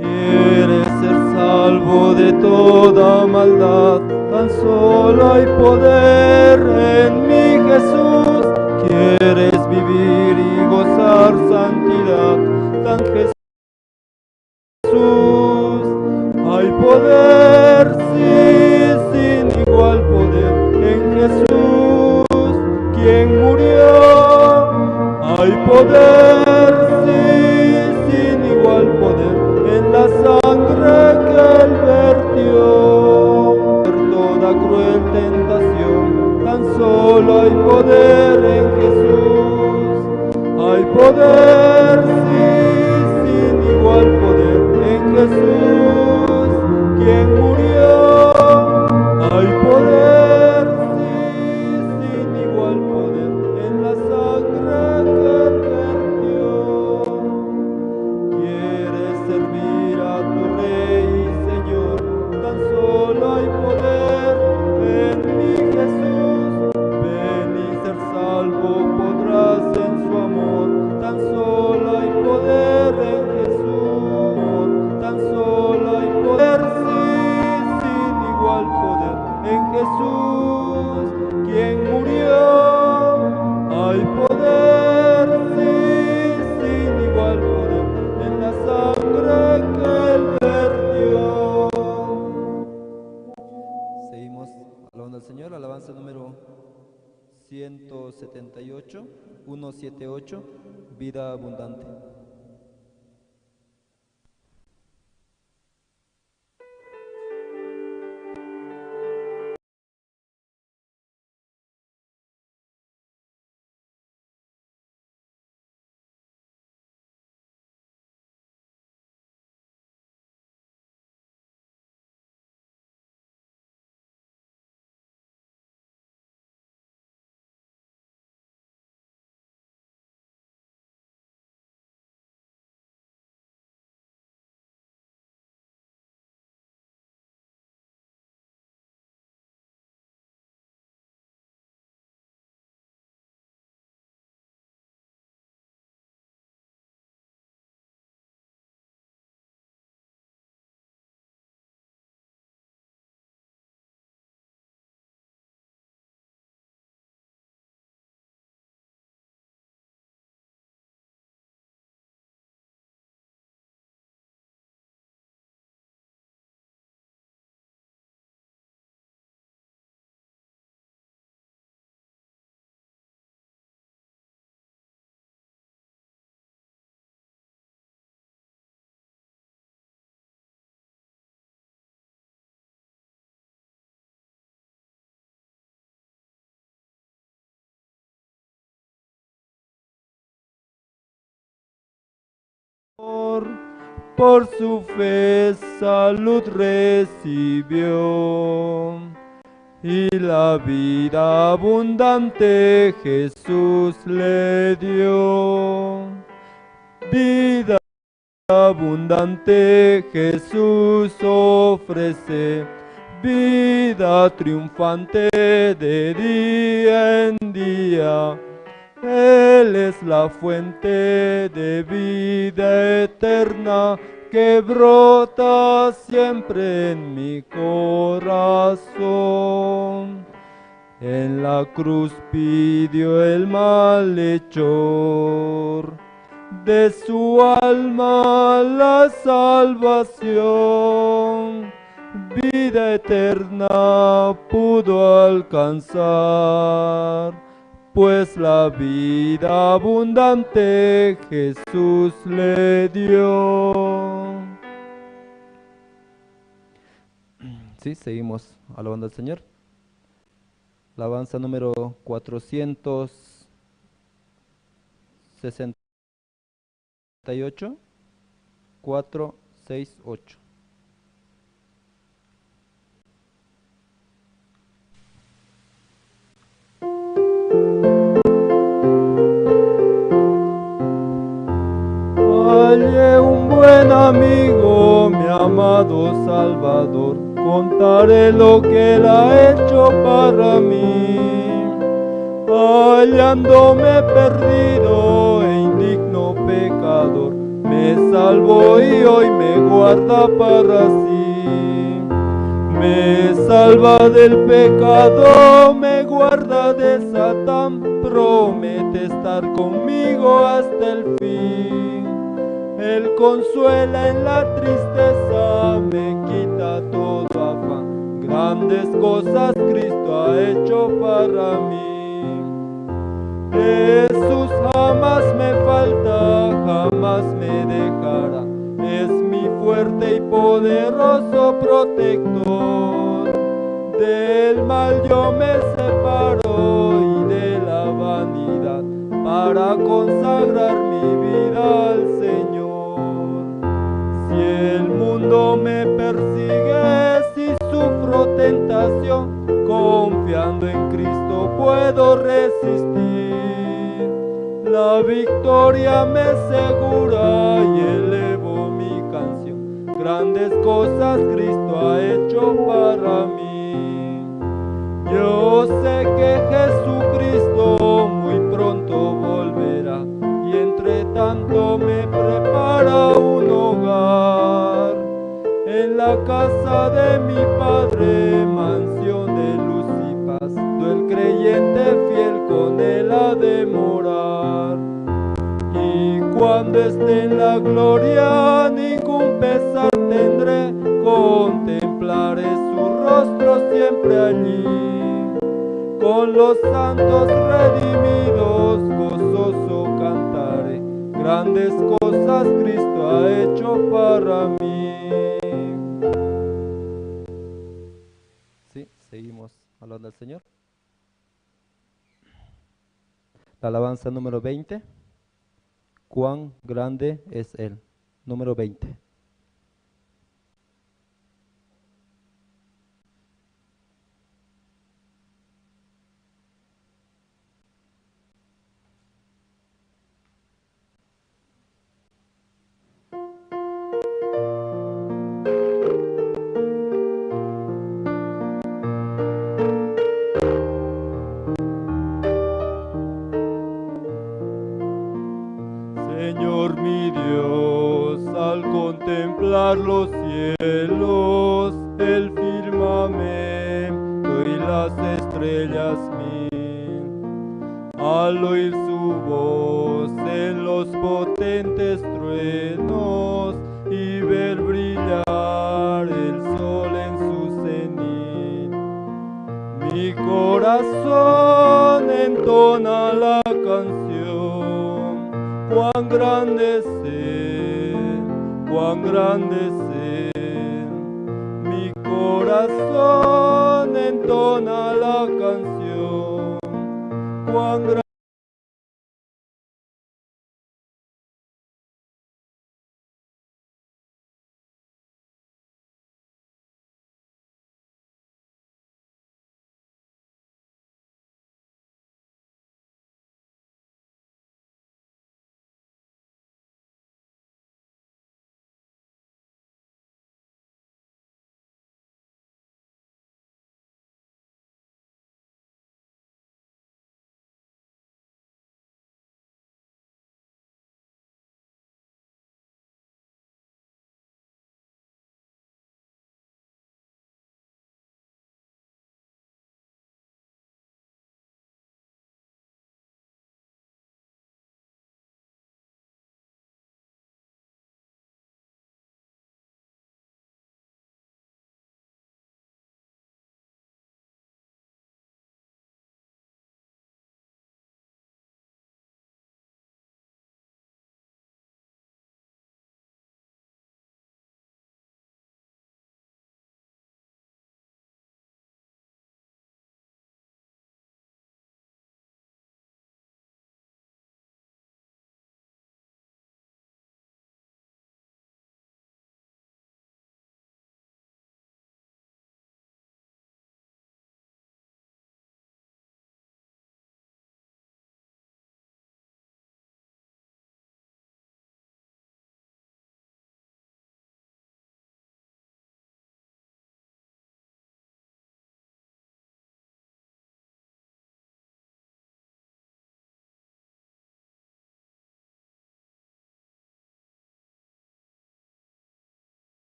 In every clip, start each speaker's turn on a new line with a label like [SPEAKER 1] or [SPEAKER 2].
[SPEAKER 1] Quieres ser salvo de toda maldad, tan solo hay poder en mi Jesús. Quieres vivir y gozar santidad, tan Jesús. Hay poder, sí, sin igual poder en Jesús, quien murió. Hay poder, sí, sin igual poder en la sangre que él vertió. Toda cruel tentación, tan solo hay poder en Jesús. Hay poder, sí, sin igual poder en Jesús, quien murió. Hay poder, sí, sin igual poder en la sangre que él vertió. Quieres servir a tu Rey y Señor, tan solo hay poder en mi Jesús. Ven y ser salvo podrás en su amor, tan solo hay poder en Jesús. Tan solo hay poder, sí, sin igual poder en Jesús, quien murió. Hay poder, sí, sin igual poder en la sangre que él vertió. Seguimos alabando al Señor, alabanza número 178, 178, vida abundante. Señor, por su fe salud recibió. Y la vida abundante Jesús le dio. Vida abundante Jesús ofrece, vida triunfante de día en día. Él es la fuente de vida eterna que brota siempre en mi corazón. En la cruz pidió el malhechor de su alma la salvación. Vida eterna pudo alcanzar, pues la vida abundante Jesús le dio. Sí, seguimos alabando al Señor. Alabanza número 468, 468. Hallé un buen amigo, mi amado Salvador, contaré lo que Él ha hecho para mí. Hallándome perdido e indigno pecador, me salvó y hoy me guarda para sí. Me salva del pecado, me guarda de Satán, promete estar conmigo hasta el fin. Él consuela en la tristeza, me quita todo afán. Grandes cosas Cristo ha hecho para mí. Jesús jamás me falta, jamás me dejará. Es mi fuerte y poderoso protector. Del mal yo me separo y de la vanidad para consagrar mi vida al Señor. Si el mundo me persigue, si sufro tentación, confiando en Cristo puedo resistir. La victoria me asegura y elevo mi canción. Grandes cosas Cristo ha hecho para mí. Yo sé que Jesucristo muy pronto volverá y entre tanto me prepara un hogar. En la casa de mi Padre, mansión de luz y paz, el creyente fiel con Él ha de morar. Y cuando esté en la gloria, ningún pesar tendré, contemplaré su rostro siempre allí. Con los santos redimidos, gozoso cantaré, grandes cosas Cristo ha hecho para mí. Sí, seguimos hablando al Señor. La alabanza número 20. Cuán grande es Él. Número 20. Señor mi Dios, al contemplar los cielos, el firmamento y las estrellas mil, al oír su voz en los potentes truenos y ver brillar el sol en su cenit, mi corazón entona la canción. Cuán grande es Él, cuán grande es Él. Mi corazón entona la canción. Cuán grande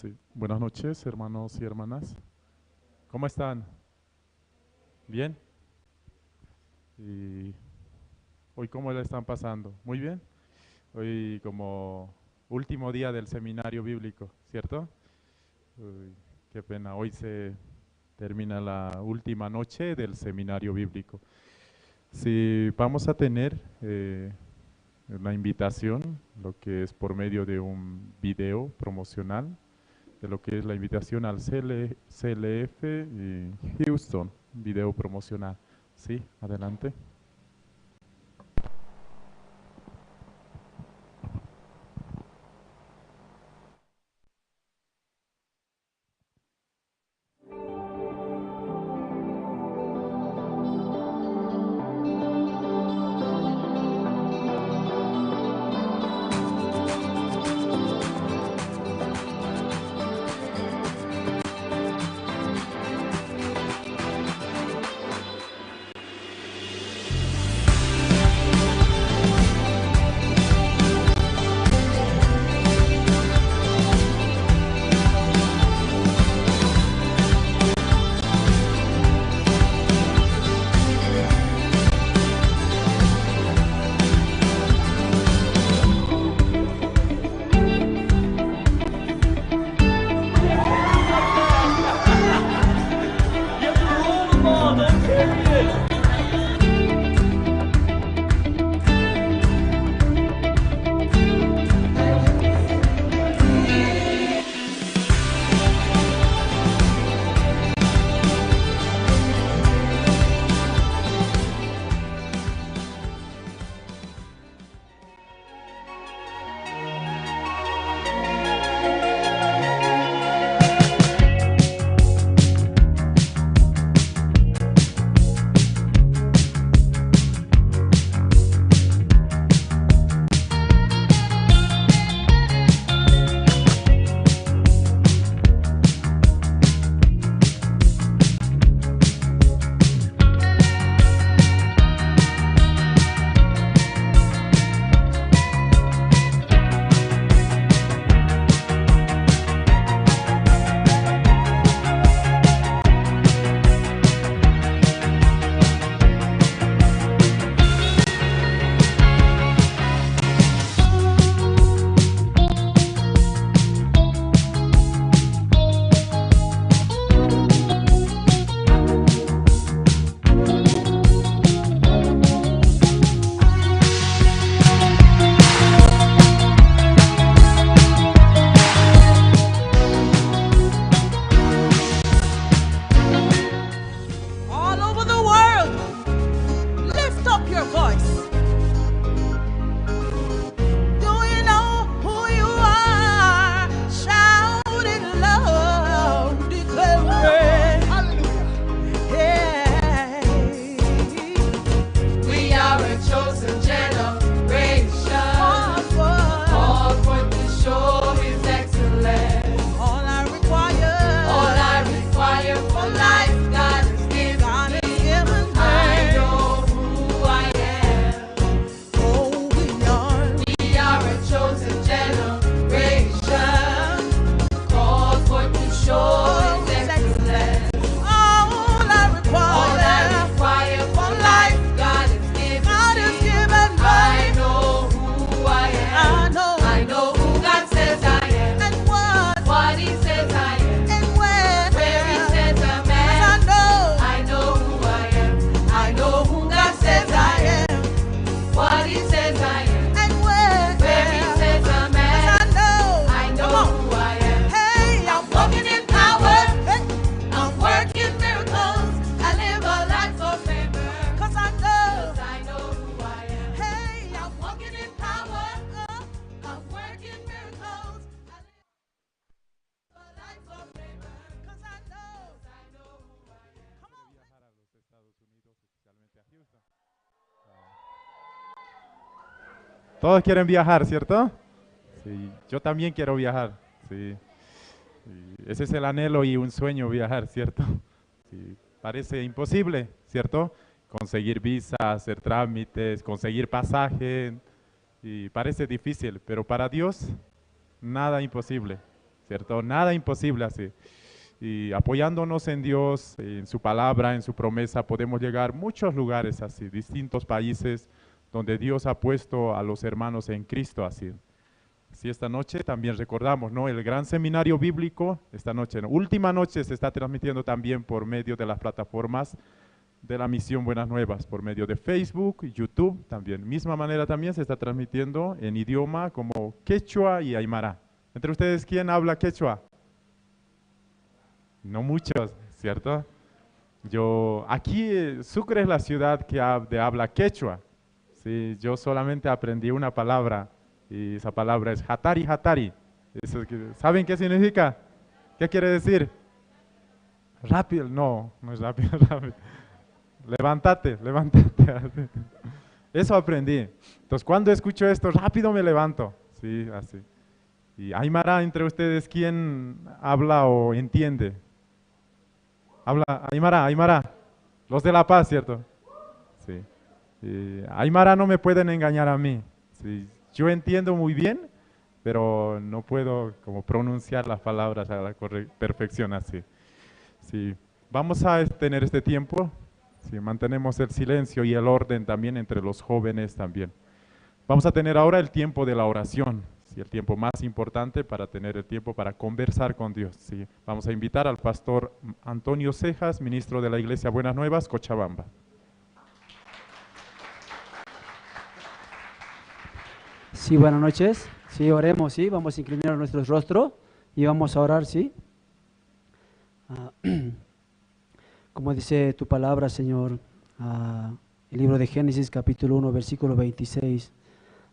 [SPEAKER 2] Sí. Buenas noches, hermanos y hermanas. ¿Cómo están? ¿Bien? ¿Y hoy cómo le están pasando? ¿Muy bien? Hoy como último día del seminario bíblico, ¿cierto? Uy, qué pena, hoy se termina la última noche del seminario bíblico. Sí, vamos a tener una invitación, lo que es por medio de un video promocional, de lo que es la invitación al CLF y Houston, video promocional. Sí, adelante.
[SPEAKER 3] All over the world, lift up your voice. Do you know who you are? Shout it loud, declare it. Hallelujah.
[SPEAKER 4] We are a chosen generation,
[SPEAKER 3] Forward.
[SPEAKER 4] called forth to show His excellence.
[SPEAKER 3] All I require,
[SPEAKER 4] For life, God has given
[SPEAKER 3] God has
[SPEAKER 4] me.
[SPEAKER 3] given
[SPEAKER 4] I
[SPEAKER 3] me.
[SPEAKER 4] know who I am.
[SPEAKER 3] Oh,
[SPEAKER 4] We are a chosen generation, called forth to show His excellence.
[SPEAKER 3] all I require,
[SPEAKER 4] For life, God has given
[SPEAKER 3] God
[SPEAKER 4] me.
[SPEAKER 3] has given
[SPEAKER 4] I
[SPEAKER 3] me.
[SPEAKER 4] know who I am. I know who God says I am.
[SPEAKER 3] And
[SPEAKER 4] What He says I am.
[SPEAKER 3] and
[SPEAKER 4] Where He says I'm
[SPEAKER 3] I
[SPEAKER 4] at.
[SPEAKER 3] know,
[SPEAKER 4] I know who I am. I know who God says I am. What He says I am.
[SPEAKER 3] and
[SPEAKER 4] Where He says I'm at. I know
[SPEAKER 3] Come on.
[SPEAKER 4] who I am.
[SPEAKER 3] Hey,
[SPEAKER 4] I'm walking in power.
[SPEAKER 3] Hey,
[SPEAKER 4] I'm working miracles. I live a life of favor.
[SPEAKER 3] 'cause I
[SPEAKER 4] 'Cause
[SPEAKER 3] know.
[SPEAKER 4] I know who I am.
[SPEAKER 3] Hey,
[SPEAKER 4] I'm walking in power. I'm working miracles. I live a life of favor.
[SPEAKER 3] 'cause I know.
[SPEAKER 4] 'Cause I know who I am.
[SPEAKER 3] Come on.
[SPEAKER 2] Viajar a los Estados Unidos, especialmente a Houston. Todos quieren viajar, ¿cierto? Sí, yo también quiero viajar. Sí. Y ese es el anhelo y un sueño viajar, ¿cierto? Sí, parece imposible, ¿cierto? Conseguir visa, hacer trámites, conseguir pasaje, y parece difícil, pero para Dios nada imposible, ¿cierto? Nada imposible así. Y apoyándonos en Dios, en su palabra, en su promesa, podemos llegar a muchos lugares así, distintos países donde Dios ha puesto a los hermanos en Cristo así. Así esta noche también recordamos, ¿no? El gran seminario bíblico, esta noche, ¿no? Última noche se está transmitiendo también por medio de las plataformas de la Misión Buenas Nuevas, por medio de Facebook, YouTube también. Misma manera también se está transmitiendo en idioma como quechua y aymara. Entre ustedes, ¿quién habla quechua? No muchos, ¿cierto? Aquí Sucre es la ciudad que habla quechua. Sí, yo solamente aprendí una palabra y esa palabra es hatari hatari. ¿Saben qué significa? ¿Qué quiere decir? Rápido, no es rápido, rápido. Levántate, levántate. Eso aprendí. Entonces, cuando escucho esto, rápido me levanto. Sí, así. Y aymara, entre ustedes, ¿quién habla o entiende? Habla aymara. Los de La Paz, ¿cierto? Sí. Aymara no me pueden engañar a mí. Sí. Yo entiendo muy bien, pero no puedo como pronunciar las palabras a la perfección así. Sí. Vamos a tener este tiempo. Sí, mantenemos el silencio y el orden también entre los jóvenes también. Vamos a tener ahora el tiempo de la oración, ¿sí? El tiempo más importante para tener el tiempo para conversar con Dios. ¿Sí? Vamos a invitar al pastor Antonio Cejas, ministro de la Iglesia Buenas Nuevas, Cochabamba.
[SPEAKER 5] Sí, buenas noches. Sí, oremos, sí. Vamos a inclinar nuestros rostros y vamos a orar, sí. Como dice tu palabra, Señor, el libro de Génesis, capítulo 1, versículo 26.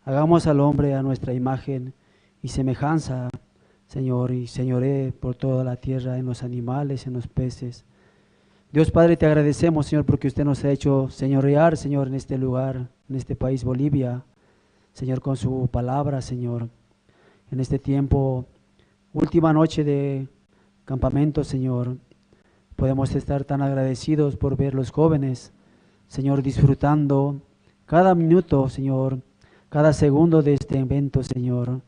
[SPEAKER 5] Hagamos al hombre a nuestra imagen y semejanza, Señor, y señoree por toda la tierra, en los animales, en los peces. Dios Padre, te agradecemos, Señor, porque usted nos ha hecho señorear, Señor, en este lugar, en este país, Bolivia, Señor, con su palabra, Señor. En este tiempo, última noche de campamento, Señor, podemos estar tan agradecidos por ver los jóvenes, Señor, disfrutando cada minuto, Señor, cada segundo de este evento, Señor,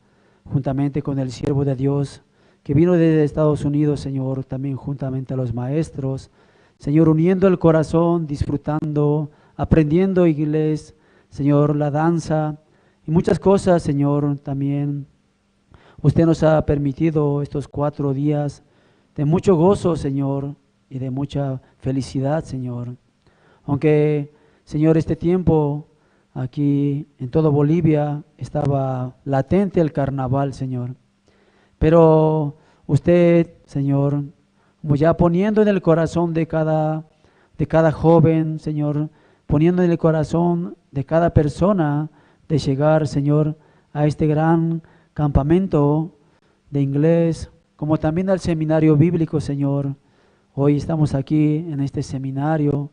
[SPEAKER 5] juntamente con el siervo de Dios que vino desde Estados Unidos, Señor, también juntamente a los maestros, Señor, uniendo el corazón, disfrutando, aprendiendo inglés, Señor, la danza y muchas cosas, Señor, también. Usted nos ha permitido estos 4 días de mucho gozo, Señor, y de mucha felicidad, Señor. Aunque, Señor, este tiempo aquí en todo Bolivia estaba latente el carnaval, Señor. Pero usted, Señor, como ya poniendo en el corazón de cada joven, Señor, poniendo en el corazón de cada persona de llegar, Señor, a este gran campamento de inglés, como también al seminario bíblico, Señor. Hoy estamos aquí en este seminario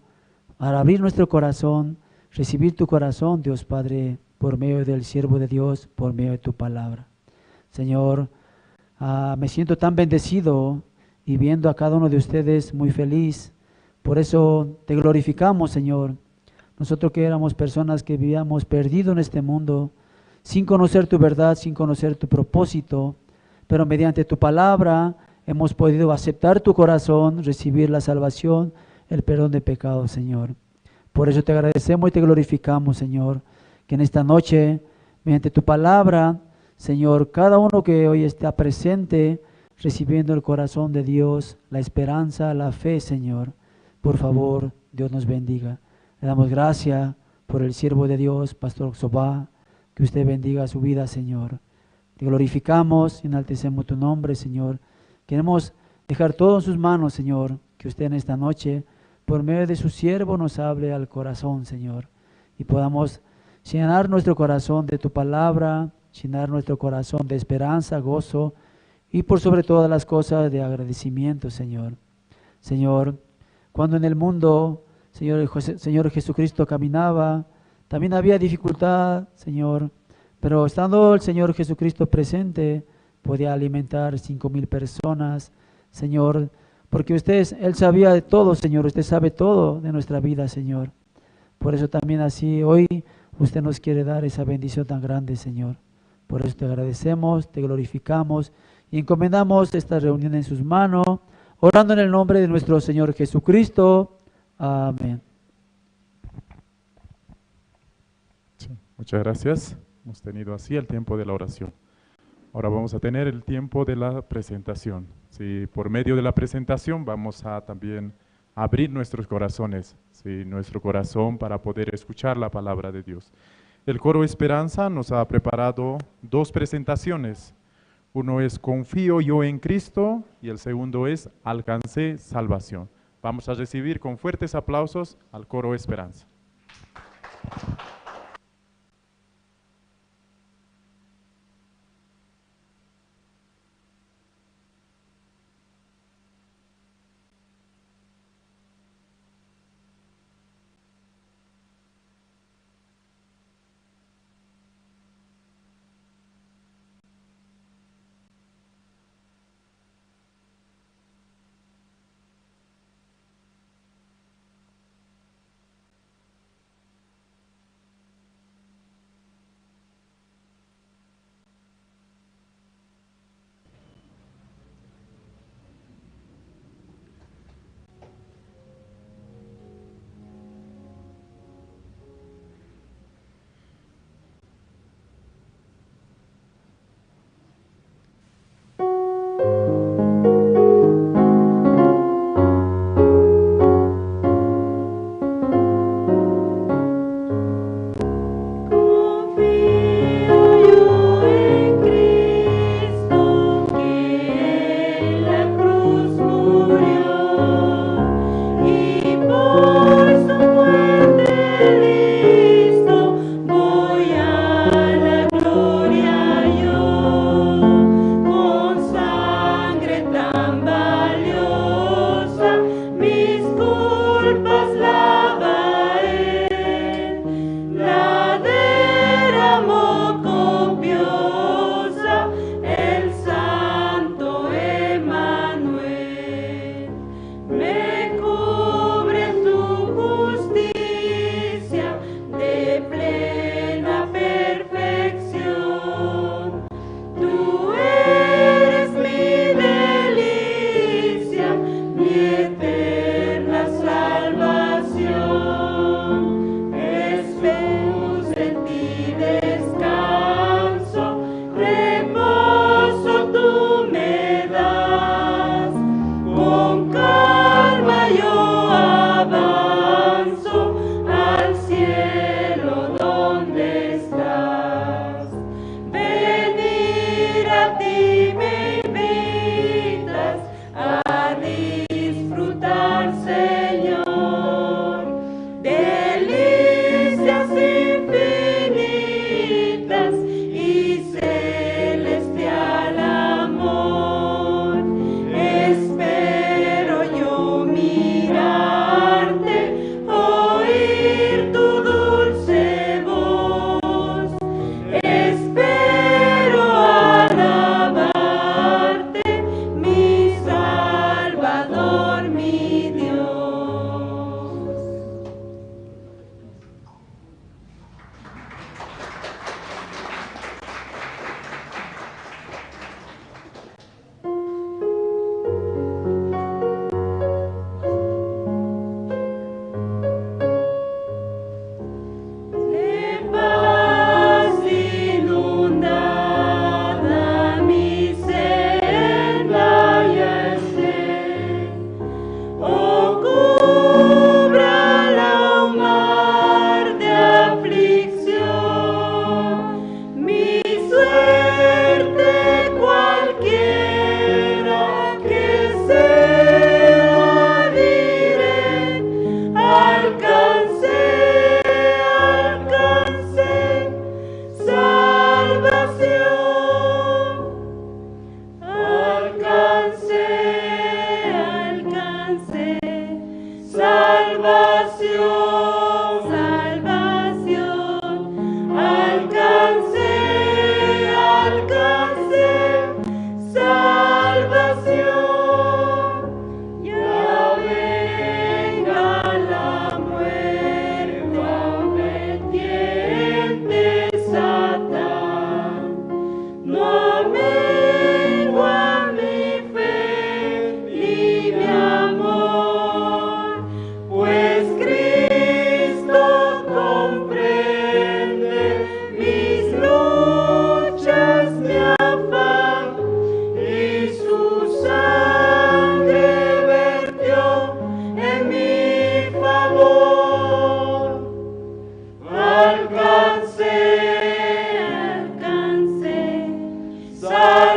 [SPEAKER 5] para abrir nuestro corazón, recibir tu corazón, Dios Padre, por medio del siervo de Dios, por medio de tu palabra. Señor, me siento tan bendecido y viendo a cada uno de ustedes muy feliz. Por eso te glorificamos, Señor. Nosotros que éramos personas que vivíamos perdidos en este mundo, sin conocer tu verdad, sin conocer tu propósito, pero mediante tu palabra hemos podido aceptar tu corazón, recibir la salvación, el perdón de pecados, Señor. Por eso te agradecemos y te glorificamos, Señor, que en esta noche, mediante tu palabra, Señor, cada uno que hoy está presente, recibiendo el corazón de Dios, la esperanza, la fe, Señor, por favor, Dios nos bendiga. Le damos gracias por el siervo de Dios, Pastor Xobá, que usted bendiga su vida, Señor. Te glorificamos y enaltecemos tu nombre, Señor. Queremos dejar todo en sus manos, Señor, que usted en esta noche, por medio de su siervo, nos hable al corazón, Señor, y podamos llenar nuestro corazón de tu palabra, llenar nuestro corazón de esperanza, gozo, y por sobre todas las cosas de agradecimiento, Señor. Señor, cuando en el mundo, Señor Jesucristo caminaba, también había dificultad, Señor, pero estando el Señor Jesucristo presente, podía alimentar 5,000 personas, Señor, porque Él sabía de todo, Señor, usted sabe todo de nuestra vida, Señor. Por eso también así hoy usted nos quiere dar esa bendición tan grande, Señor. Por eso te agradecemos, te glorificamos y encomendamos esta reunión en sus manos, orando en el nombre de nuestro Señor Jesucristo. Amén.
[SPEAKER 2] Sí, muchas gracias. Hemos tenido así el tiempo de la oración. Ahora vamos a tener el tiempo de la presentación. Sí, por medio de la presentación vamos a también abrir nuestros corazones, sí, nuestro corazón para poder escuchar la palabra de Dios. El coro Esperanza nos ha preparado dos presentaciones. Uno es Confío yo en Cristo y el segundo es Alcancé salvación. Vamos a recibir con fuertes aplausos al coro Esperanza.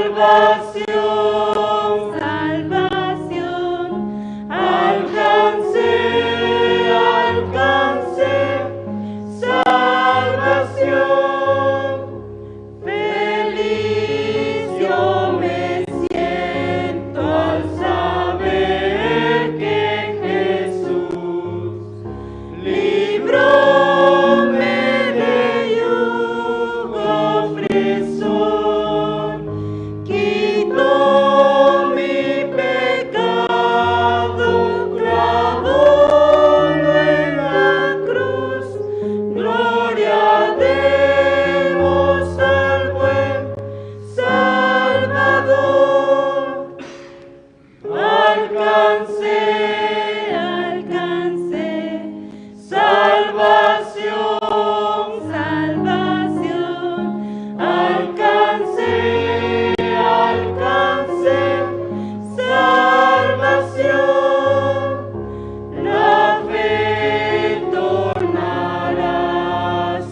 [SPEAKER 4] salvación, salvación, alcance, alcance, salvación. Feliz yo me siento al saber que Jesús libróme de yugo opresor, quitó mi pecado, clavólo en la cruz. Gloria demos al buen Salvador. Alcance, alcance, salvación, salvación, alcance, alcance, salvación. La fe tornará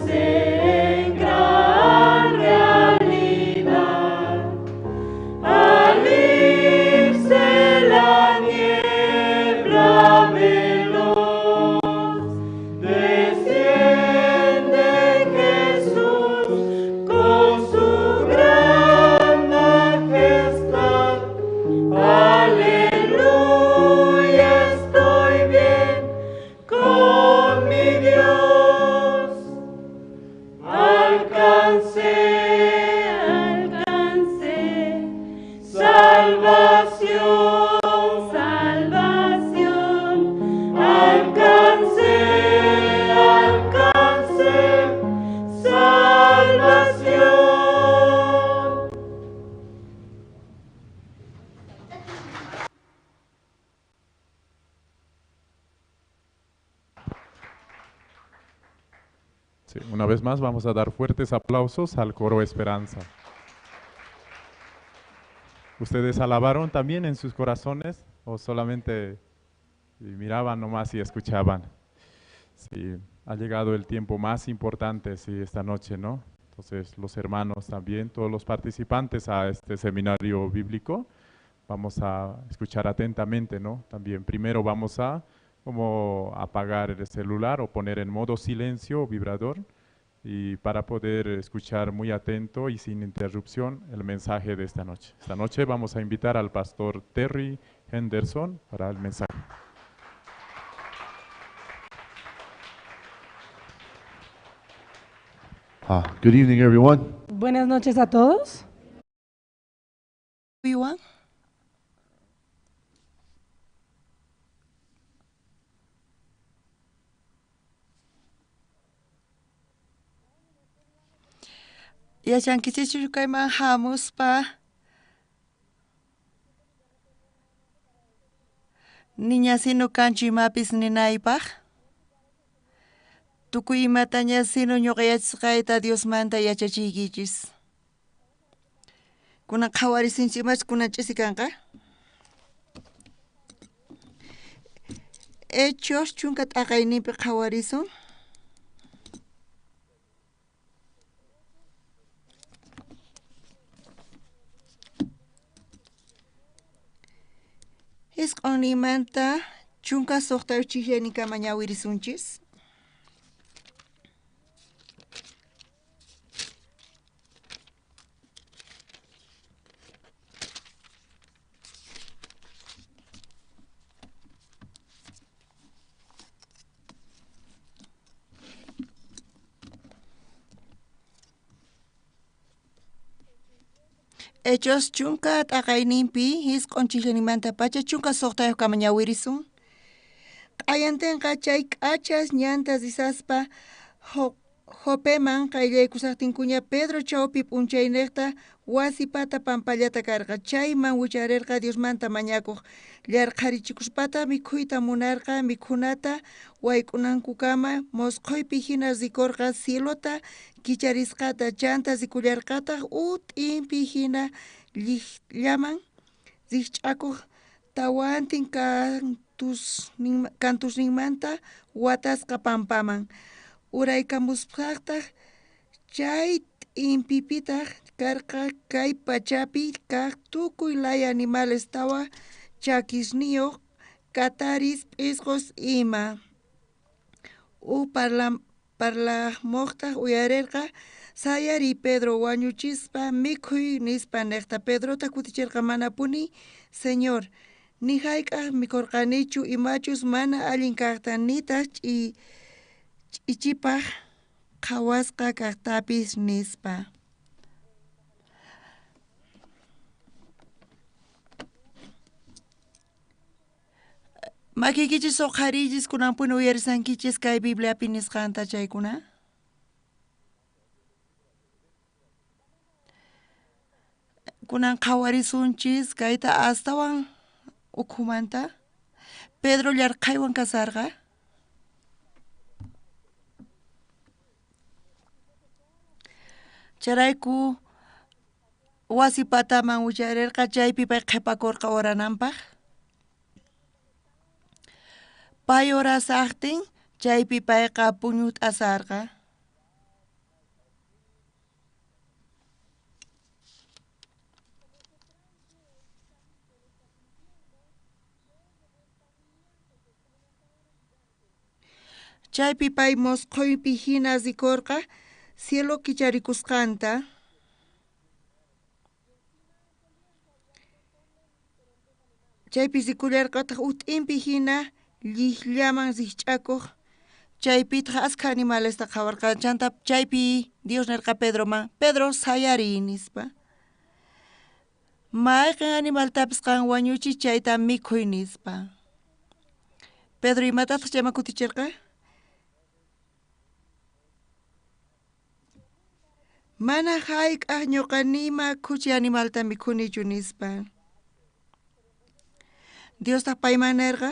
[SPEAKER 4] en gran realidad. Al irse la niebla veloz, desciende Jesús con su gran majestad. Aleluya, estoy bien con mi Dios. Alcance, alcance, salvación, salvación, alcance, alcance, salvación.
[SPEAKER 2] Sí, una vez más vamos a dar fuertes aplausos al coro Esperanza. ¿Ustedes alabaron también en sus corazones o solamente miraban nomás y escuchaban? Sí, ha llegado el tiempo más importante, sí, esta noche, ¿no? Entonces, los hermanos también, todos los participantes a este seminario bíblico, vamos a escuchar atentamente, ¿no? También primero vamos a como apagar el celular o poner en modo silencio o vibrador y para poder escuchar muy atento y sin interrupción el mensaje de esta noche. Esta noche vamos a invitar al pastor Terry Henderson para el mensaje.
[SPEAKER 6] Good evening, everyone.
[SPEAKER 7] Buenas noches a todos.
[SPEAKER 3] Everyone. Yachankichishurkayman hamuspa niña sinu kanchi mapis ninaypaq tukuy imata ña sinu ñuqayachishqayta Dios manta yachachiykichis. Kunan qhawarisinchikmach kunan ch'isi kanqa. Hechos chunka t'aqayninpi qhawarisun. Hisq'unimanta chunka suqtayuchishaynikama ñawirisunchis. Hechos chunka t'aqayninpi hisq'unchishanimanta pacha chunka suqtayuqkama ñawirisun. Q'ayantinqa chay k'achas ñantas risaspa Jopeman qayllaykusaqtinkuña Pedro chawpi p'unchayniqta wasi pata pampallata karqa. Chayman wicharirqa Diosmanta mañakuq llarqharichikuspata mikhuyta munarqa mikhunata wayk'unankukama mosquypi hina rikurqa cielota kicharisqata chanta rikullarqataq t'impi hina llaman riqch'akuq tawantin kantusninmanta watasqa pampaman uraykamuspaqtaq chay
[SPEAKER 8] impipita karqa kay pachapi kaq tukuy laya animales tawa chakisniyuq kataris p'isqus ima parlamuqtaq uyarirqa sayari Pedro wañuchispa mikhuy nispa niqta Pedrota kutichirqa mana puni Señor ni hayk'aq mikhurqanichu imachus mana allin kaqta nitaq ch'ichipaq qhawasqa kaqtapis nispa. Makikichis uqharillis kunanpuni uyarisankichis kay Bibliapi nisqanta chaykuna? Kunan qhawarisunchis kayta astawan ukhumanta Pedro llarqaywan kasarqa charayku wasi pataman willarirqa chaypi pay qhipakurqa orananpaq pay orasaqtin chaypi payqa puñut asarqa chaypi pay mosquypi hina sikurqa cielo kicharikusqanta chaypi sikullarqataq ut'inpi hina lliqllaman sich'akuq chaypitaq askha animalesta qhawarqa chanta chaypi Dios nirqa Pedroman Pedro sayariy nispa mayqin animaltapis qan wañuchiy chayta mikhuy nispa Pedro imatataq chayman kutichirqa mana hayk'aq ñuqa nima khuchi animalta mikhunichu nispa Diostaq payman nirqa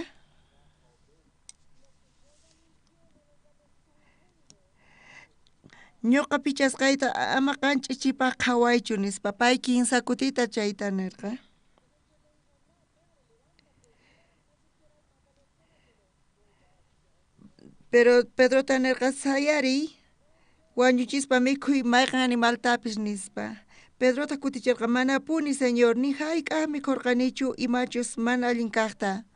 [SPEAKER 8] ñuqa pichasqayta ama qanch'ichipaq qhawaychu nispa pay kinsa kutita chayta nirqa pero Pedrota nirqa sayariy wañuchispa mikhuy mayqan animaltapis nispa Pedrota kutichirqa mana puni Señor ni hayk'aq mikhurqanichu imachus mana allin kaqta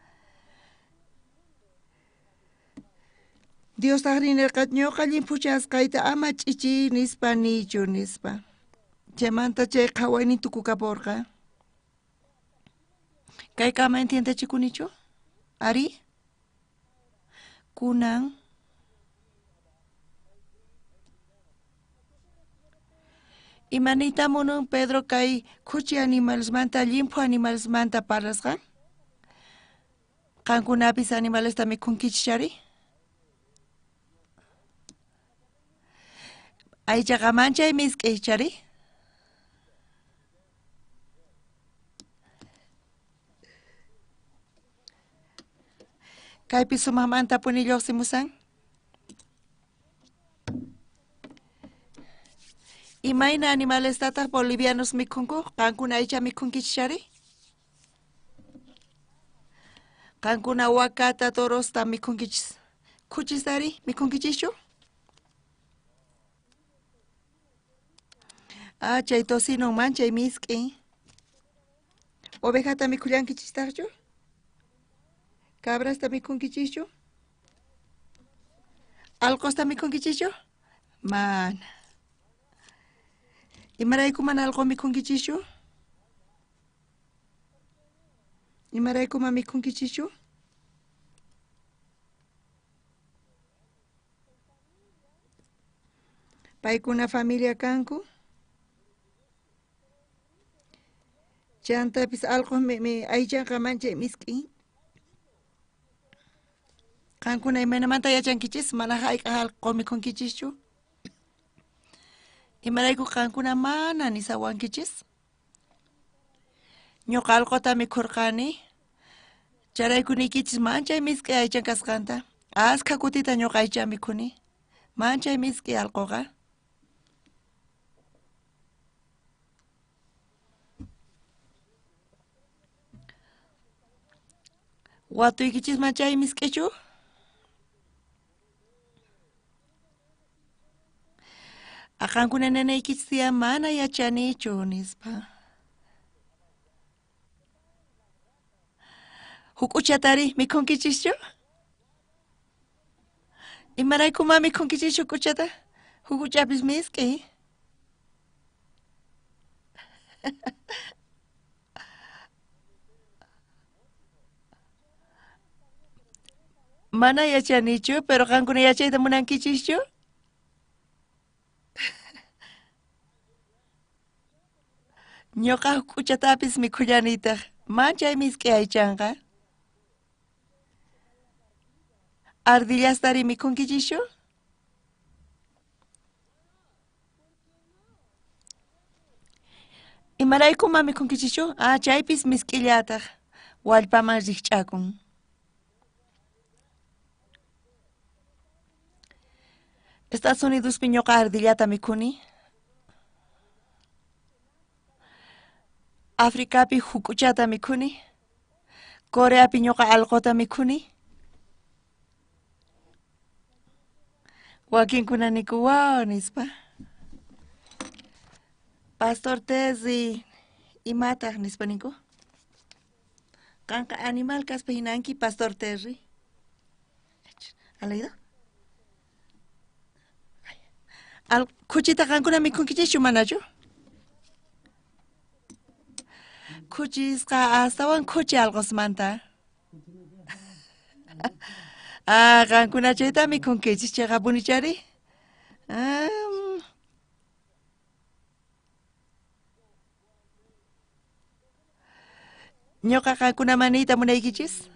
[SPEAKER 8] Diostaq rinirqa ñuqa llimpuchasqayta ama ch'ichiy nispa niychu nispa chaymanta chay qhawaynin tukukapurqa kayqa ama entiendechikunichu ari kunan imanita munun Pedro kay khuchi animalsmanta llimpu animalsmanta parlasqa qankunapis animalesta mikhunkichari aychaqa manchay misk'ichari kaypi sumaqmanta puni lluqsimusan imayna animalestataq bolivianos mikhunku qankuna aycha mikhunkichari qankuna wakata torosta mikhunkichis khuchisari mikhunkichischu chay tocinuman chay misk'i ovejata mikhullankichistaqchu cabrasta mikhunkichischu alqosta mikhunkichischu mana imarayku mana alqo mikhunkichischu imaraykuma mikhunkichischu paykuna familia kanku chantapis alqo aychanqa manchay misk'i qankuna imaynamanta yachankichis mana hayk'aq alqo mikhunkichischu imarayku qankuna mana nisawankichis ñuqa alqota mikhurqani charayku nikichis manchay misk'i aychan kasqanta askha kutita ñuqa aycha mikhuni manchay misk'i alquqa watuykichis manchay qankuna nanaykichis mana yachanichu nispa. Huk uchatari mikhunkichishchu? Imaraykuma mikhunkichis huk uchata? Huk uchapis misk'i. Mana yachanichu, pero qankuna yachayta munankichischu? Ñuqa huk uchatapis mikhullanitaq, manchay misk'i aychanqa. Ardillastari mikhunkichischu? Imaraykuma mikhunkichischu? Chaypis misk'illataq, wallpaman rikch'akun. Estados Unidospi ñuqa ardillata mikhuni. Africapi huk uchata mikhuni. Coreapi ñuqa allquta mikhuni. Wakinkuna nikuwaw nispa. Pastor Tezi imataq nispa ninku. Kanqa animal kaspa hinanki Pastor Terry. ¿Ha leído? Kuchita qankuna mikhunkichishchu manachu? Kuchisqa astawan kuchi alqosmanta. Qankuna chayta mikhunkichis chayqa bunichari? Ñuqa qankuna manita munaykichis?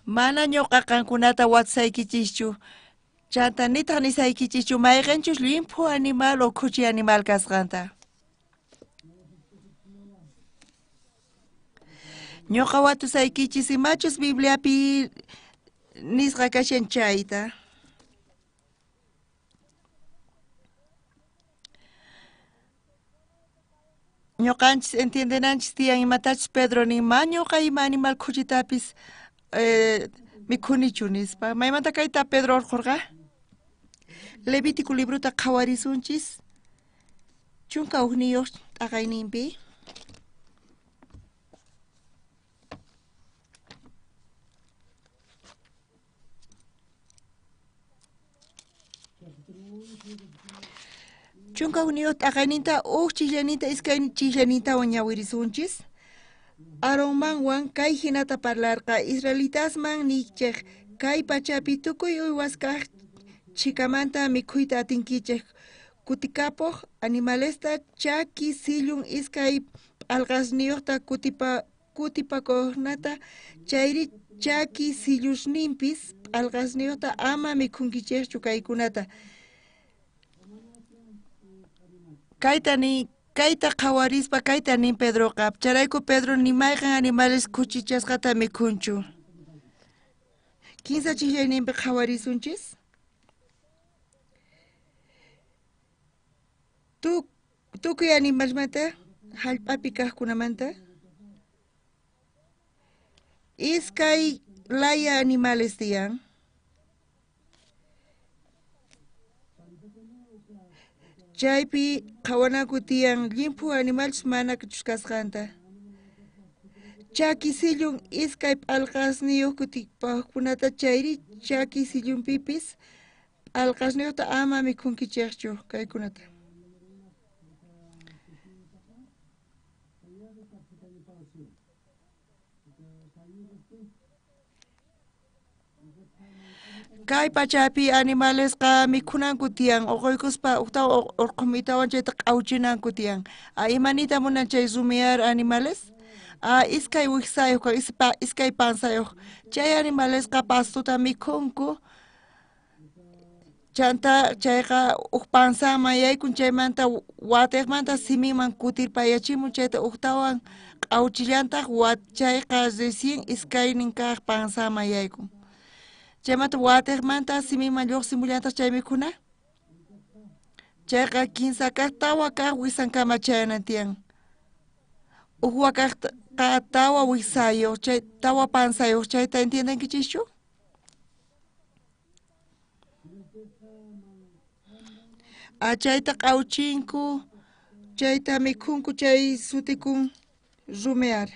[SPEAKER 8] Mana ñuqa qankunata watasaykichishchu. Chanta nitaq nisaykichischu mayqanchus limpu animal o kuchi animal kasqanta. Ñuqa watusaykichis imachus Bibliapi nisqa kashan chayta. Ñuqanchis entiendenanchis tiyan imatachus Pedro nima ñuqa ima animal kuchitapis mikhunichu nispa. Maymanta kayta Pedro urqurqa? Levítico libruta qhawarisunchis. Chunka ugniyuq t'aqayninpi. Chunka ugniyuq t'aqayninta chillanita iskay chillanita ñawirisunchis. Aronmanwan kay hinata parlarqa Israelitasman nikchej kay pachapi tukuy uywas kaq chikamanta mikhuyta atinkichej kutikapuq animalesta chaki sillun iskay p'alqasniyuqta kutipakuqnata chayri chaki sillusninpis p'alqasniyuqta ama mikhunkichejchu kaykunata. Kayta qhawarispa kayta nin Pedroqa. Charayku Pedro nimayqan animales kuchichasqata mikhunchu. Kinsa chillayninpi qhawarisunchis? Tukuy animalmanta hallp'api kaqkunamanta iskay laya animales tiyan. Chaypi qhawanaku tiyan limpu animales mana kuchuskasqanta. Chaki sillun iskay p'alqasniyuq kutipaqkunata chayri chaki sillunpipis p'alqasniyuqta ama mikhunkichejchu kaykunata. Kay pachapi animalesqa mikhunanku tiyan uquykuspa uktawa urqumitawan chayta q'awchinanku tiyan. Imanita munan chay rumiar animales? Iskay wiksayuq iskay pansayuq. Chay animalesqa pastuta mikhunku. Chanta chayqa uq pansaman yaykun chaymanta watiqmanta simiman kutirpayachimun chayta uktawan q'awchillantaq chayqa recién iskaynin kaq pansaman yaykun. Chaymanta watiqmanta simiman lluqsimullantaq chay mikhuna. Chayqa kinsa kaq tawa kaq wisankama chayanan tiyan. Uqwa kaq tawa wiksayuq, chay tawa pansayuq chayta entiendenkichischu? Achayta qawchinku, chayta mikhunku, chay sutikun rumiar.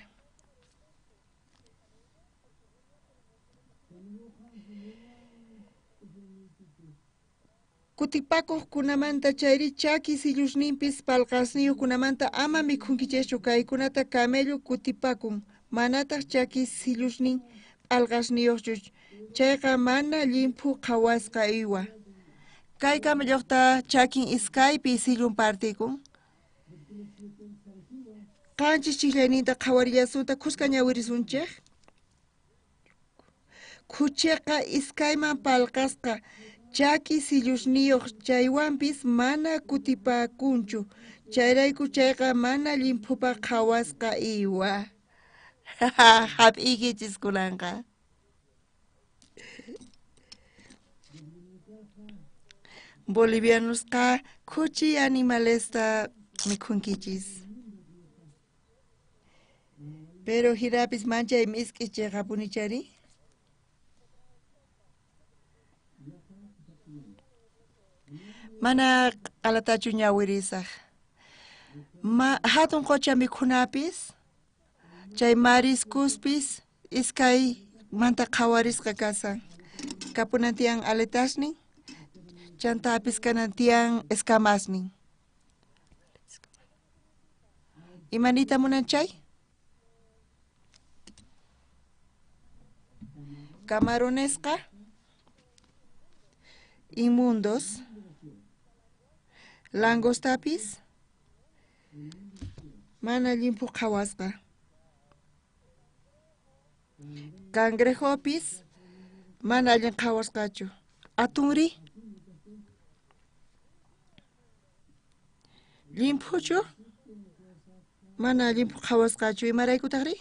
[SPEAKER 8] Kutipakuq kunamanta chayri chaki sillushninpis palqasniyuq kunamanta ama mikhunkichaychu kaykunata camello kutipakun, manataq chaki sillushnin palqasniyuqchu. Chayqa mana limpu qhawasqa iwa. Kay camelloqta chakin iskaypi sillun partikun. Qanchis chiklayninta qhawarillasuyta kuska ñawirisunchik. Khuchiqa iskayman palqasqa chaki sillushniyuq chaywanpis mana kutipakunchu. Chayrayku chayqa mana limpupa qhawasqa iwa. Hap'ikichis kunanqa. Bolivianosqa khuchi animalesta mikhunkichis. Pero hirapis manchay misk'ichay qapunichari. Mana qalatachu ñawirisaq. Hatun qocha mikhunapis, chay mariscuspis iskay manta qhawarisqa kasan. Kapunantiyan aletasnin, chantapis kanantiyan escamasnin. Imanita munan chay? Camaronesqa inmundos, langostapis mana limpu qhawasqa. Cangrejopis mana allin qhawasqachu. Atunri limpuchu mana limpu qhawasqachu. Imaraykutaqri?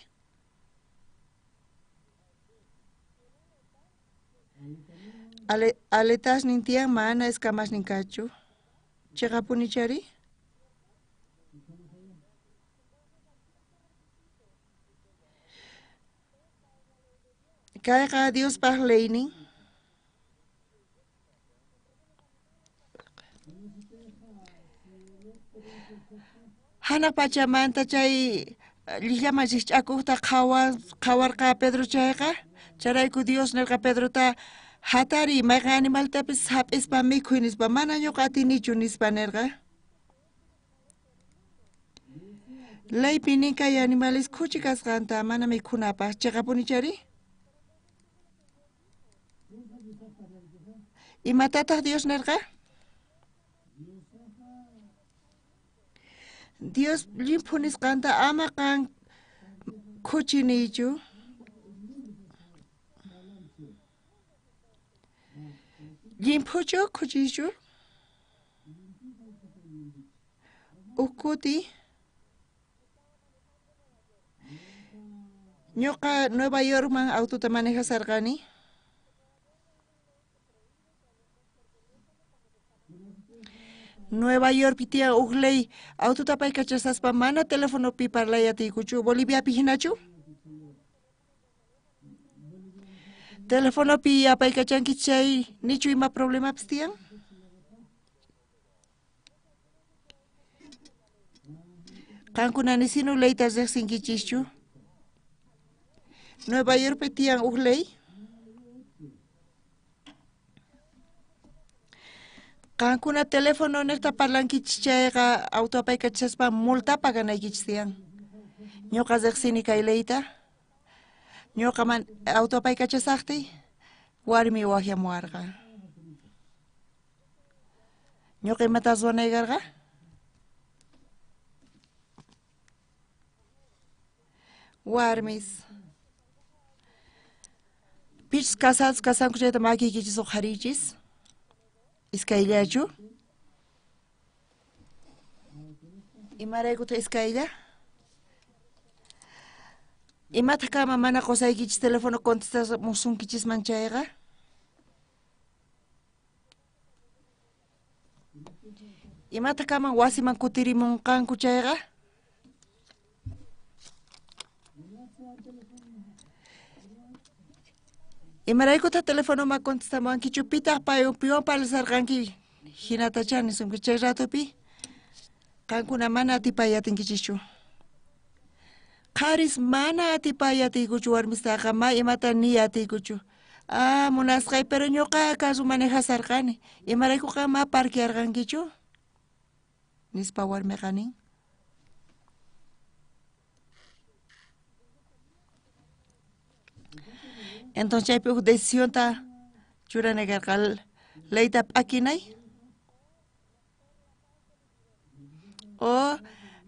[SPEAKER 8] Aletasnin tiyan mana escamasnin kachu. Chiqapunichari? Kayqa Diospaq leynin. Hana pachamanta chay llillaman ch'akuqta qhawarqa Pedro chayqa. Charayku Dios nirqa Pedrota hatari mayqa animaltapis hap'ispa mikhuy nispa mana ñuqa atinichu nispa nirqa. Laypi nin kay animales khuchi kasqanta mana mikhunapaq chiqapunichari. Imatataq Dios nirqa? Dios limpu nisqanta ama qan khuchi niychu. Limpuchu khuchichu. Ukuti ñuqa Nueva Yorkman autota manejasarqani. Nueva York tiyan huk ley autota paykachasaspa mana teléfonopi parlayatiykuchu. Boliviapi hinachu? Teléfonopi apaykachanki chay nichu ima problemapis tiyan? Qankuna nisinu leyta riqsinkichischu. Nueva Yorkpi tiyan huk ley. Qankuna teléfono niqta parlankichis chayqa auto apaykachaspa multa paganaykichis tiyan. Ñuqa riqsini kay leyta. Ñuqa auto apaykachasaqti warmi waqyamuwarqa. Ñuqa imatas ruwanaykarqa? Warmis. Pichis casados kasanku chayta makiykichis uqharichis. Iskayllachu? Imaraykuta iskaylla? Imata kama mana qusaykichis teléfono contestamusunkichisman chayqa? Imata kama wasiman kutirimunqanku chayqa? Imaraykuta teléfono ma contestamuankichu pitaq piwan parlasarqanki hinatachani sumku chay ratopi kankuna mana atipayatinkichu. Qaris mana atipayatikuchu warmistaqa ma imata ni atikuchu. Munasqay pero ñuqa kasu manejasarqani. Imaraykuqa ma parquearqankichu? Nispa warmiqa nin. Entonces chaypi huk decisionta churanakarqa leyta p'akinay o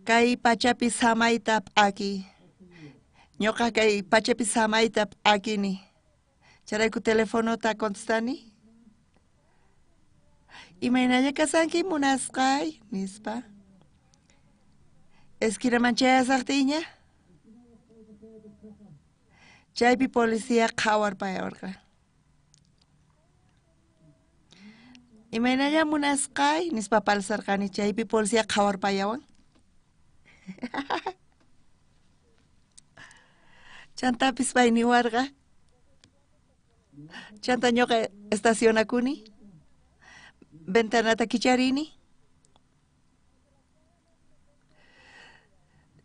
[SPEAKER 8] kay pachapi samayta p'aki. Ñuqa kay pachapi samayta p'akini. Charayku telefonota contestani. Imaynalla kasanki munasqay nispa. Esquinaman chayasaqtiña. Chaypi policía qhawarpayawarqa. Imaynalla munasqay nispa palsarqani chaypi policía qhawarpayawan. Chantapis pay niwarqa. Chanta ñuqa estacionakuni. Ventanata kicharini.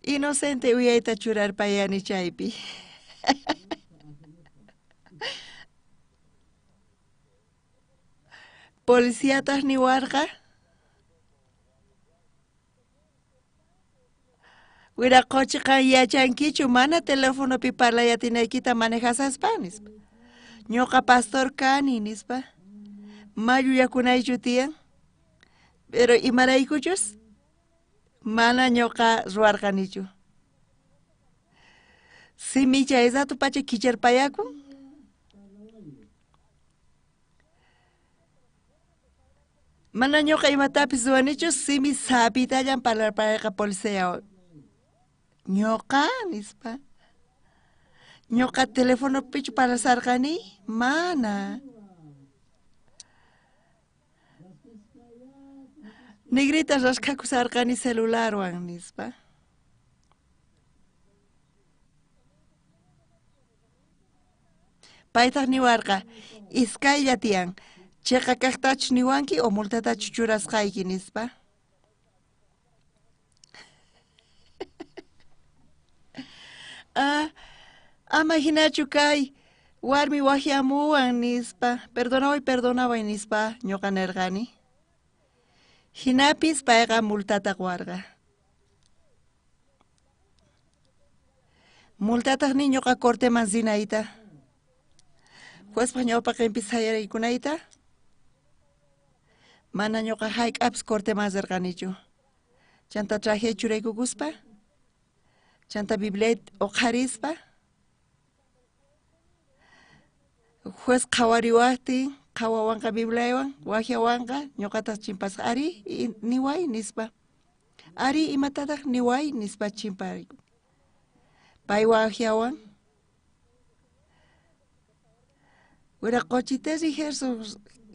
[SPEAKER 8] Inocente uyayta churarpayani chaypi. Policíatas niwarqa. Wiraquchiqa yachankichu mana teléfonopi parlayatinaykita manejasaspa nispa. Ñuqa pastor kani nispa. Mayu yakunaychu tiyan. Pero imaraykuchus mana ñuqa ruwarqanichu. Simi chaysatu pacha kicharpayakun. Mana ñuqa imatapis ruwanichu simi sapitallan parlarpayqa policíawan. Ñuqa nispa. Ñuqa teléfono pichu parasarqani mana. Negrita rashkakusarqani celularwan nispa. Paytaq niwarqa iskaylla tiyan. Chayqa kaqtachu niwanki o multatachu churasqayki nispa. Ama hinachu kay warmi wajiamuwan nispa. Perdonaway nispa ñuqa nerqani. Hinapis payqa multataq warqa. Multataq ni ñuqa corteman zinayta. Juezpa ñawpaqa sayaraykunayta. Mana ñuqa hayk'apis corteman zerqanichu. Chanta traje churaykukuspa. Chanta biblet oqharispa. Juez qhawariwaqtin, qhawawanqa biblaywan, wajiawanqa, ñuqatas chimpas ari niway nispa. Ari imatataq niway nispa chimpari. Pay wajiawan. Wiraquchiteri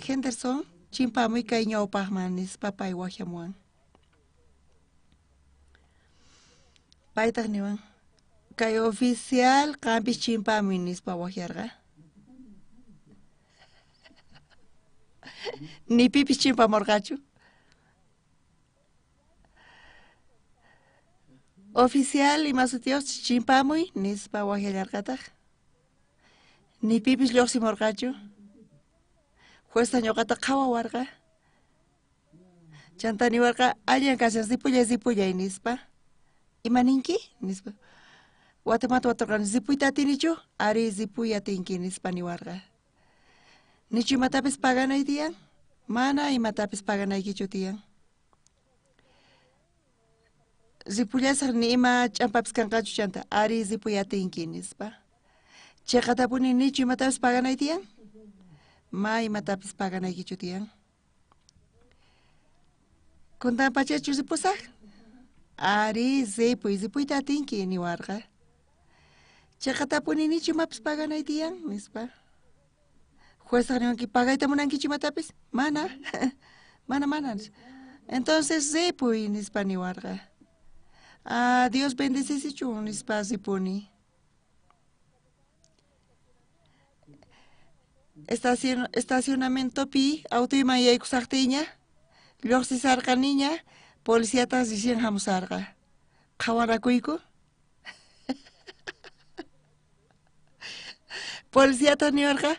[SPEAKER 8] Henderson chimpamuy kay ñawpaqman nispa pay wajiamuwan. Paytaq niwan. Kay oficial qampis chimpamuy nispa wajiarqa. Ni pipis chimpamurqachu. Oficial imasutios chimpamuy nispa wajiallarqataq. Ni pipis lluqsimurqachu. Juesta ñuqata qhawawarqa. Chanta niwarqa allan kashan zipullay nispa. Imaninki nispa. Watamata watarqani zipuyta atinichu. Ari zipuy atinki nispa niwarqa. Nichu imatapis paganay tiyan. Mana imatapis paganaykichu tiyan. Zipullasaq ni ima champapis kanqachu chanta. Ari zipuy atinki nispa. Chayqatapuni nichu imatapis paganay tiyan. Ma imatapis paganaykichu tiyan. Kuntan pachachu zipusaq. Ari zipuyta atinki niwarqa. Chayqatapuni nichu imapis paganay tiyan nispa. Juezaq niwanki pagayta munankichu imatapis. Mana. Mana. Entonces zipuy nispa niwarqa. Dios bendecisichu nispa zipuni. Estacionamiento pi auto imayaykusaqtiña lluqsisarqa niña policiatas dicen hamusarqa qhawarakuyku policiatas niwarqa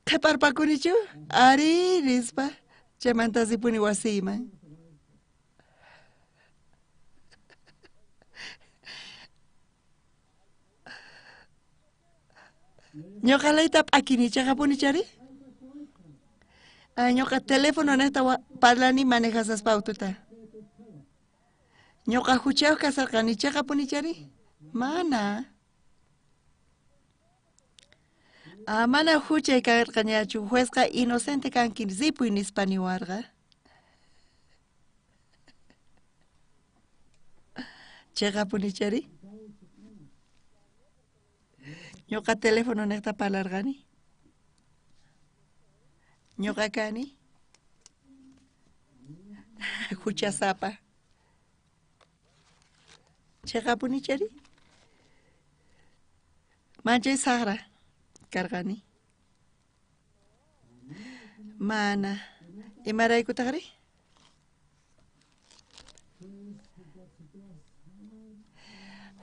[SPEAKER 8] qhiparpakunichu ari nispa chaymanta sipuni wasiyman ñuqalayta p'akinichaqa punichari ñuqa teléfono nesta parlani manejas paututa ñuqa huchaw kasarqanichaqa punichari mana mana huchay karqañachu juezqa inocente kanki zipuy nispa niwarqa chayqa punichari ñuqa teléfono nesta parlarqani ñuqa kani huchasapa chayqa punichari manchay saqra karqani mana imaraykutaqri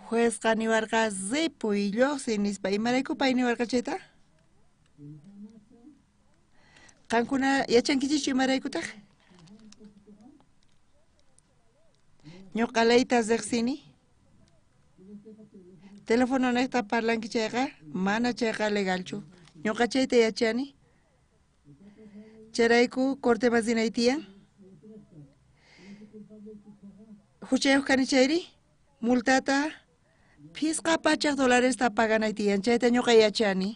[SPEAKER 8] juezqa niwarqa zipuy lluqsi nispa imaraykupay niwarqa chayta qankuna yachankichichu imaraykutaq ñuqalayta riqsini teléfono nesta parlanki chayqa mana chayqa legalchu ñuqa chayta yachani chayrayku corte masinay tiyan huchayuq kani chayri multata phisqa pachaq dolaresta paganay tiyan chayta ñuqa yachani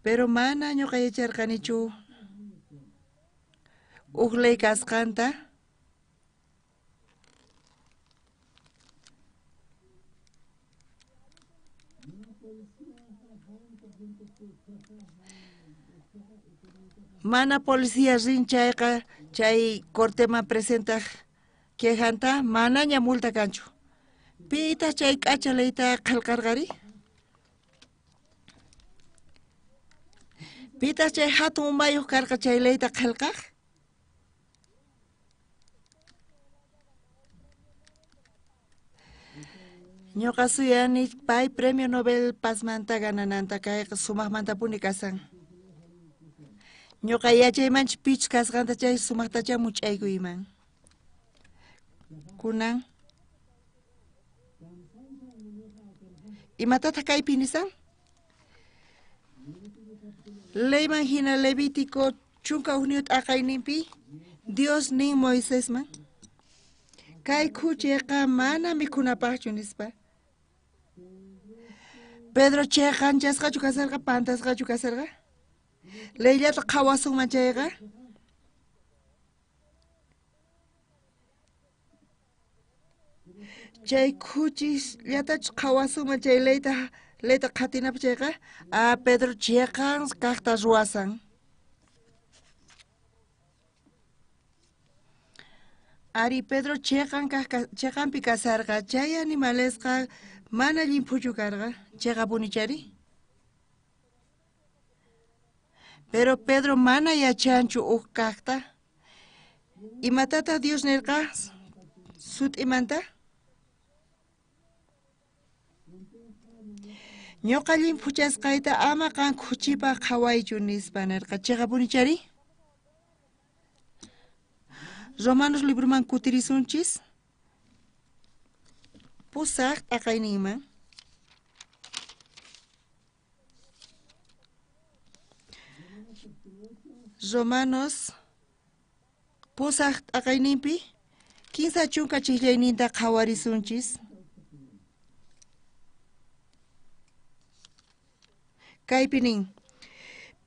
[SPEAKER 8] pero mana ñuqa yacharqanichu uq ley kasqanta mana policía rin chayqa chay cortema presentaq quejanta manaña multa kanchu pita chay k'achalayta qillqarqari pita chay hatun umayuq karqa chaylayta qillqaq ñuqa suyani pay premio Nobel Pazmanta ganananta kayqa sumaqmantapuni kasan ñuqa yachaymanchi pich kasqanta chay sumaqtacha much'aykuyman kunan imatataq kaypi nisan leyman hina Levítico chunka uniut t'aqayninpi Dios nin Moisesman kay khuchayqa mana mikhunapaqchu nispa Pedro chay qanchasqachu kasarqa pantasqachu kasarqa leyllata qhawasunman chayqa chay khuchis llatachu qhawasunman chay leyta qhatinapa chayqa Pedro chayqan kaqta ruwasan ari Pedro chayqanpi kasarqa chay animalesqa mana limpuchu karqa chayqa punichari pero Pedro mana yachanchu uq kaqta imatataq Dios nirqa sut'imanta ñuqa limpuchasqayta ama qan khuchipaq qhawaychu nispa nirqa chayqa punichari Romanos libroman kutirisunchis pusaq t'aqayninman Romanos pusaq t'aqayninpi kinsa chunka chiklayninta qhawarisunchis kaypi nin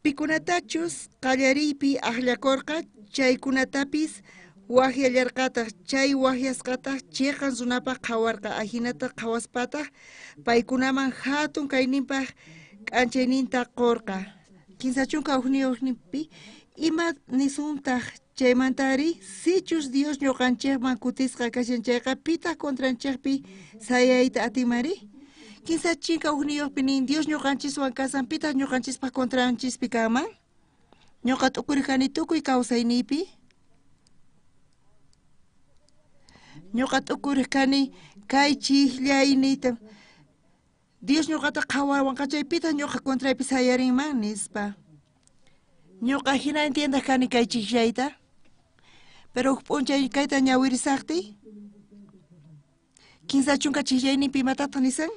[SPEAKER 8] pikunatachus qallariypi aqllakurqa chaykunatapis wahyallarqataq chay wahyasqataq chayqan runapaq qhawarqa ahinata qhawaspataq paykunaman hatun kayninpaq k'anchayninta qurqa kinsa chunka uqniyuqninpi ima nisuntaq chaymantari sichus Dios ñuqanchikman kutisqa kashanchayqa pitaq contranchikpi sayayta atinmari kinsa chinka uqniyuqpi nin Dios ñuqanchiswan kasan pitaq ñuqanchispa contranchispi kanman Ñuqa tukurikani tukuy kawsaynipi. Ñuqa tukurikani kay chiqllaynita. Dios ñuqata qhawarwan qachaypita ñuqa contraypi sayarinman nispa. Ñuqa hina entiendas kani kay chiqllayta. Pero huk p'unchay kayta ñawirisaqti. Kinsa chunka chiqllaynipi imatataq nisan?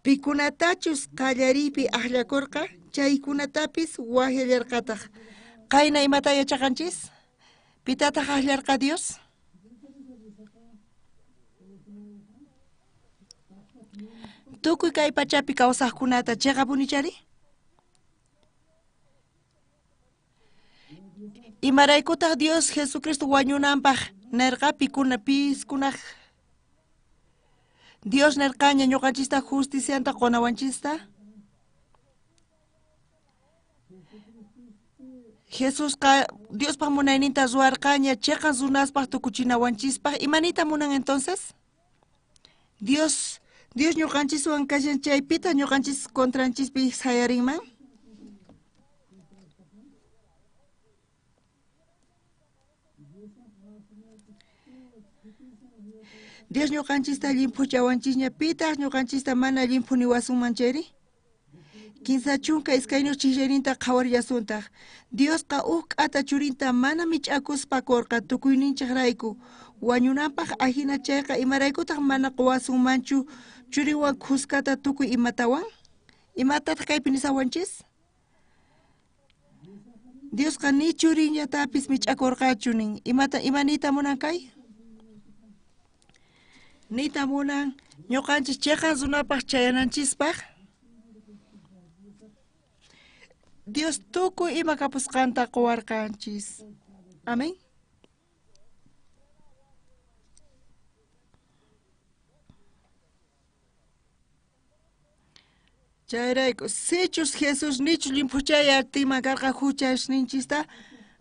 [SPEAKER 8] Pikunatachus qallariypi aklakurqa chaykunatapis wakllarqataq. Qayna imata yachaqanchis? Pitataq aklarqa Dios? Tukuy kay pachapi kawsaqkunata chiqapunichari? Imaraykutaq Dios Jesucristo wañunanpaq nirqa piskunaq Dios nirqaña ñuqanchista justicianta qonawanchista. Jesusqa Diospaq munayninta ruwarqaña chiqan runaspaq tukuchinawanchispaq. Imanita munan entonces? Dios ñuqanchiswan kashan chaypita ñuqanchis contranchispi sayarinman. Dios ñuqanchista llimpuchawanchisña pitaq ñuqanchista mana limpu niwasunman chayri. Kinsa chunka iskaynu chiqllayninta qhawarillasuntaq. Diosqa huk k'ata churinta mana mich'akuspa kurqa tukuyninchaqrayku. Wañunanpaq ahina chayqa imaraykutaq mana quwasunmanchu churinwan kuskata tukuy imatawan? Imatataq kaypi nisawanchis? Diosqa ni churinñatapis mich'akurqachu nin. Imanita munan kay? Nita munan ñuqanchis chiqan runapaq chayananchispaq. Dios tukuy ima kapusqanta quwarqanchis. Amén. Chayrayku sichus Jesus nichu limpuchayartiman karqa huchashninchista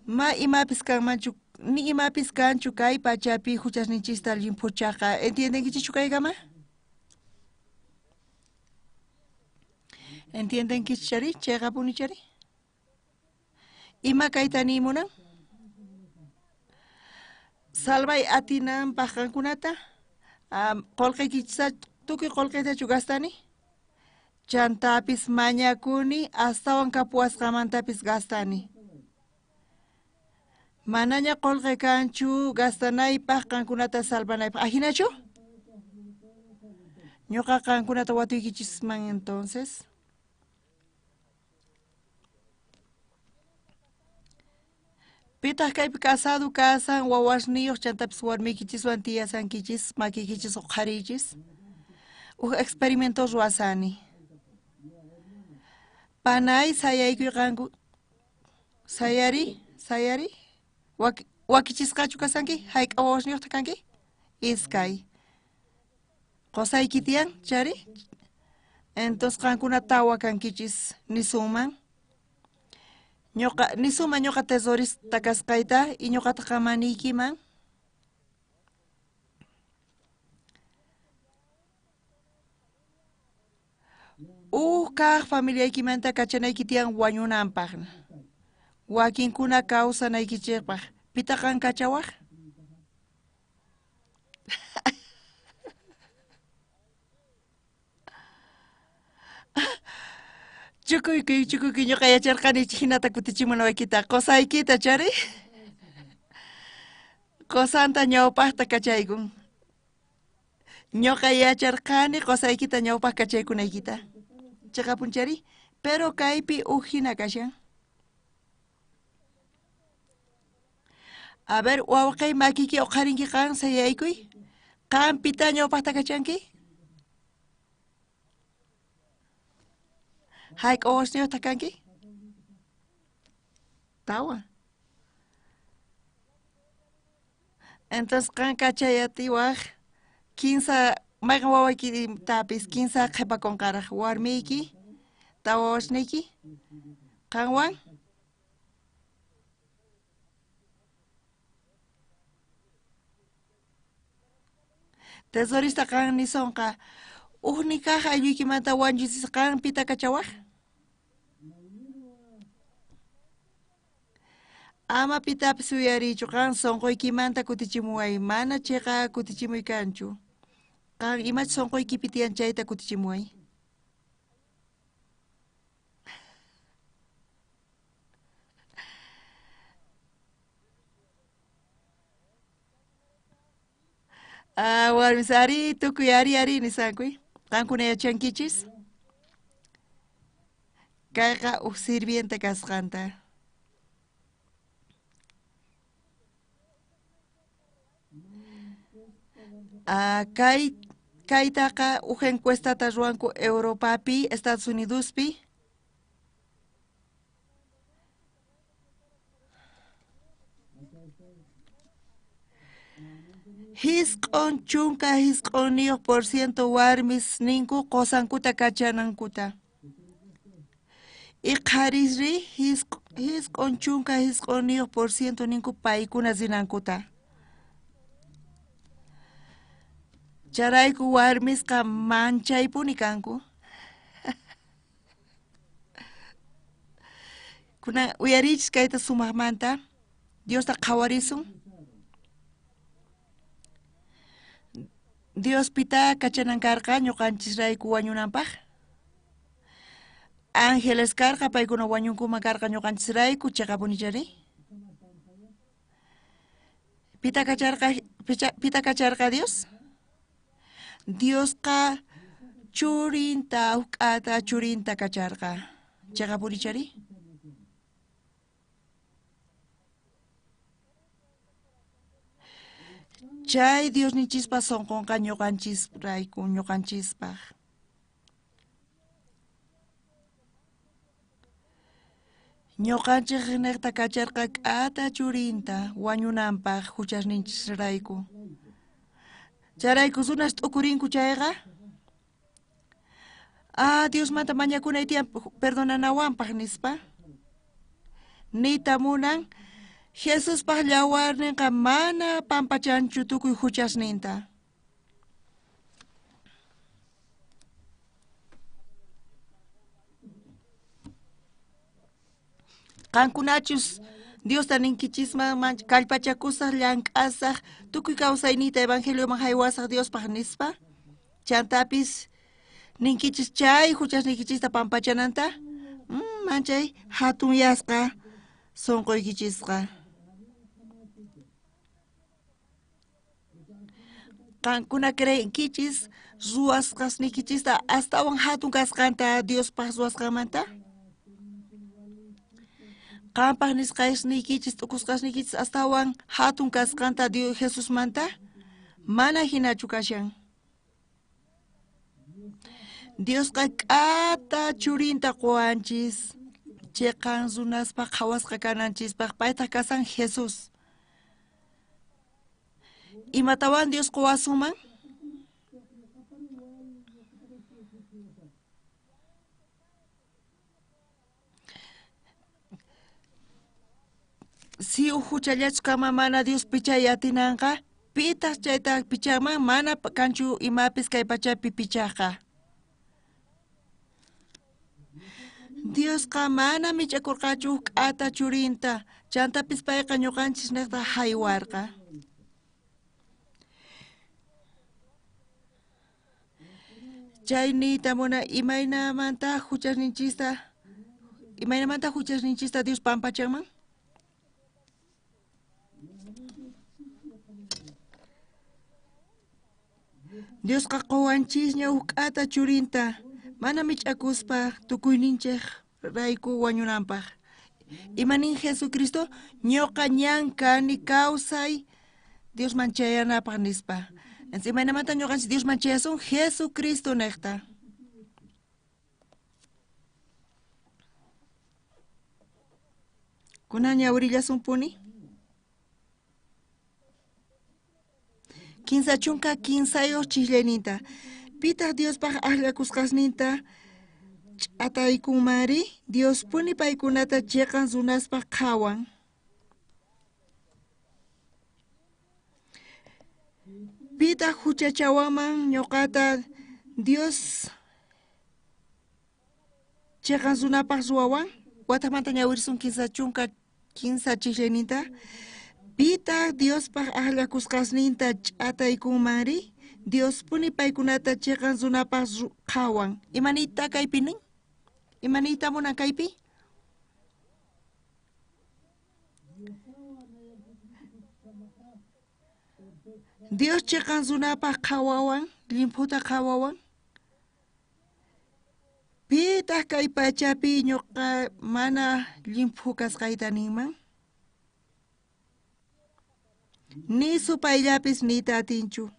[SPEAKER 8] ma imapis kanmanchu ni imapis kanchu kay pachapi huchashninchista limpuchaqa. ¿Entiendenkichu kaygama? ¿Entiendenkichu chari? Chiqapunichari? Ima kayta nimunan? Salvay atinanpaq qankunata qullqiykichisa tukuy qullqiytachu gastani? Chantapis mañakuni astawan kapuwasqamantapis gastani. Manaña qullqi kanchu gastanaypaq qankunata salvanaypaq. ¿Ahinachu? Ñuqa qankunata watuykichisman entonces. Pitaq kaypi casado kasan wawasniyuq chantapis warmiykichis tiyasankichis makiykichis qharichis. Experimento ruwasani. Panay sayaykuy qanku sayari wakichisqachu kasanki hayk'a wawasniyuqta kanki? Iskay. Qosayki tiyan chari? Entonces qankuna tawa kankichis nisuman. Nisuma ñuqa tesorista kasqayta y ñuqata qamaniykiman. Kaq familiaykimanta kachanayki tiyan wañunanpaq. Wakinkuna kawsanaykichikpaq. Pita qan kachawaq? Chukuyki ñuqa yacharqani hinata kutichimunawaykita qosaykita chari. Qosanta ñawpaqta kachaykun. Ñuqa yacharqani qosaykita ñawpaq kachaykunaykita. Chiqapunchari, pero kaypi hina kashan. A ver, wawqay makiki uqharinki qan sayaykuy. Qan pita ñawpaqta kachanki? Hayk'a wawasniyuqta kanki? Tawa. Entonces qan kachayatiwaq kinsa mayqan wawaykitapis kinsa qhipakunqaraq warmiyki tawa wawasniyki qanwan tesorista qan nisonqa huknin kaq aylluykimanta wanchisisqan pita kachawaq? Ama pitapis uyarichu kan sonqoykimanta kutichimuway mana chayqa kutichimuy kanchu. Kan imach sonqoykipi tiyan chayta kutichimuway. Warmis ari tukuy ari nisankuy. Kankuna yachankichis. Kayqa sirvienta kasqanta. Kaytaqa encuestata ruanku Europapi, Estados Unidospi. Hisq'un chunka hisq'uniyuq % warmis ninku qosankuta kachanankuta. Iqharisri hisq'un chunka hisq'uniyuq % ninku paykuna zinankuta. Charayku warmisqa manchaypuni kanku. Kunan uyarichis kayta sumaqmanta, Diosta qhawarisun. Dios pita kachanankarqa ñuqanchisrayku wañunanpaq. Ángeles karqa paykuna wañunkuman karqa ñuqanchisrayku chiqapunichari. Pita kacharqa Dios? Diosqa churinta huk'ata churinta kacharqa chiqapunichari. Chay Dios nichispa sonqonqa ñuqanchisrayku ñuqanchispaq. Ñuqanchik riqta kacharqa k'ata churinta wañunanpaq huchasninchisrayku. Charayku sunas t'ukurinku chayqa. Dios manta mañakunay tiyan perdonanawanpaq nispa. Nita munan Jesus paq llawarninqa mana pampachanchu tukuy huchasninta. Qankunachus Diosta ninkichisman kallpachakusaq llank'asaq tukuy kawsaynita evangelioman haywasaq Diospaq nispa. Chantapis ninkichis chay huchasnikichista pampachananta. Manchay hatun yasqa sonqoykichisqa. Qankuna creenkichis ruwasqasnikichista astawan hatun kasqanta Diospaq ruwasqamanta. Qampaq nisqaysnikichis t'ukusqasnikichis astawan hatun kasqanta Dios Jesusmanta mana hinachu kashan. Diosqa k'ata churinta quwanchis chiqan runaspaq qhawasqa kananchispaq paytaq kasan Jesus. Imatawan Dios quwasuman? Si huchallachus kama mana Dios pichay atinanqa, pitaq chayta pichayman mana kanchu imapis kay pachapi pichaqqa. Diosqa mana mich'akurqachu k'ata churinta, chantapis payqa ñuqanchis niqta haywarqa. Chaynita muna imaynamanta huchasninchista Dios pampachanman? Diosqa quwanchisña huk'ata churinta mana mich'akuspa tukuyninchik rayku wañunanpaq. Imanin Jesucristo ñuqa ñan kani kawsay Diosman chayanapaq nispa. Entonces imaynamanta ñuqanchis Diosman chayasun Jesucristo niqta. Kunan ñawrillasunpuni. Kinsa chunka kinsayuq chisllayninta. Pitaq Diospaq aklakusqasninta ch'ataykunmari Diospuni paykunata chiqan runaspaq qhawan. Pitaq huchachawanman ñuqata Dios chiqan runapaq ruwawan? Watamanta ñawirisun kinsa chunka 15 chihlenita pita Dios pa ahlakusqasninta ch'ataykunmanri Dios puni paykunata chiqansunapaq qhawan imanita kaypinin imanita munan kaypi Dios chiqansunapaq qhawawan limputa qhawawan pita kay pachapi ñuqa mana limpu kasqayta ninman ni supayllapis nita atinchu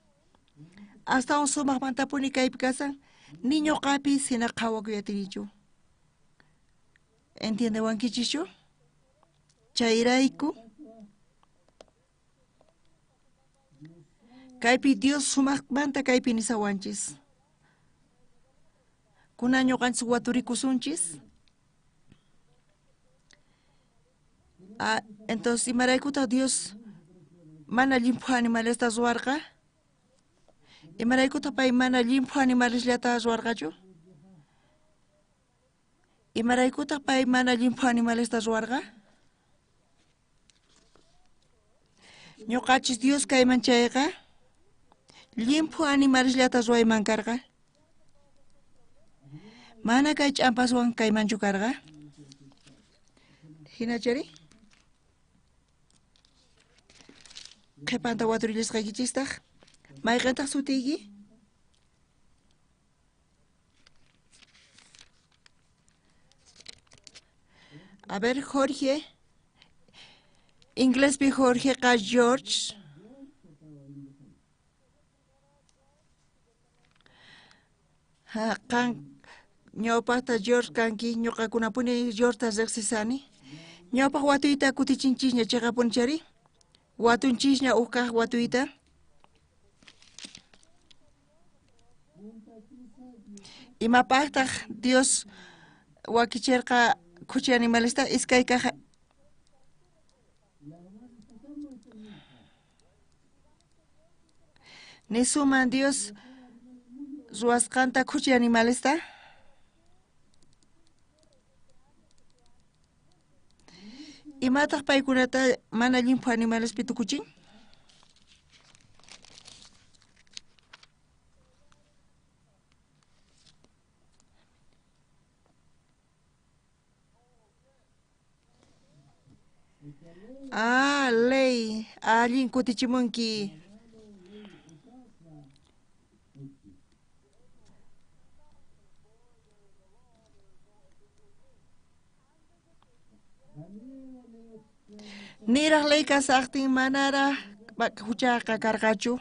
[SPEAKER 8] hasta un sumaqmantapuni kaypi kasan ni ñuqapis hina qhawakuyatirichu entiendewankichischu chayrayku kaypi Dios sumaqmanta kaypi nisawanchis kuna ñuqanchis waturikusunchis entonces imaraykuta Dios mana limpu animalesta ruwarqa imaraykuta pay mana limpu animalesllata ruwarqachu imaraykuta pay mana limpu animalesta ruwarqa ñuqachis Dios kayman chayqa limpu animalesllata ruwayman karqa mana kay ch'ampaswan kaymanchu karqa hinachari qhipanta waturillasqaykichistaq mayqantaq sutiyki a ver Jorge inglespi Jorgeqa George qan ñawpaqta George kanki ñuqakunapuni Georgeta riqsisani ñawpaq watuyta kutichinchishña chiqapunchari watunchishña uqkaq watuyta imapaqtaq Dios wakichirqa kuchi animalesta iskayqa nisuman Dios ruwasqanta kuchi animalesta imataq paykunata mana limpu animalespi tukuchin ley allin kutichimunki niraq ley kasaqtin manara huchaqa karqachu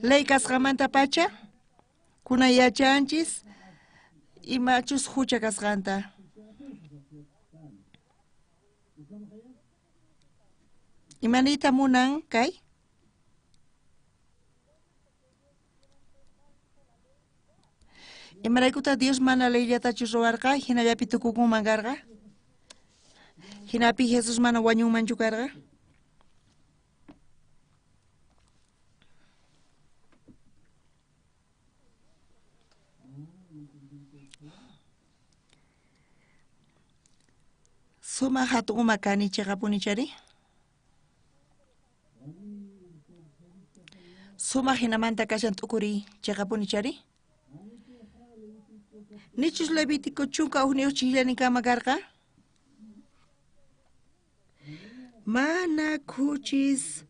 [SPEAKER 8] ley kasqamanta pacha kuna yachanchis imachus hucha kasqanta imanita munan kay imaraykuta Dios mana leyllatachu ruwarqa hinallapi tukukunman karqa hinapi Jesus mana wañunmanchu karqa sumaq hatun uma kani chiqapunichari sumaq hinamanta kashan t'ukuri chiqapunichari nichus Levítico chunka uniyo chillanikama karqa mana kuchis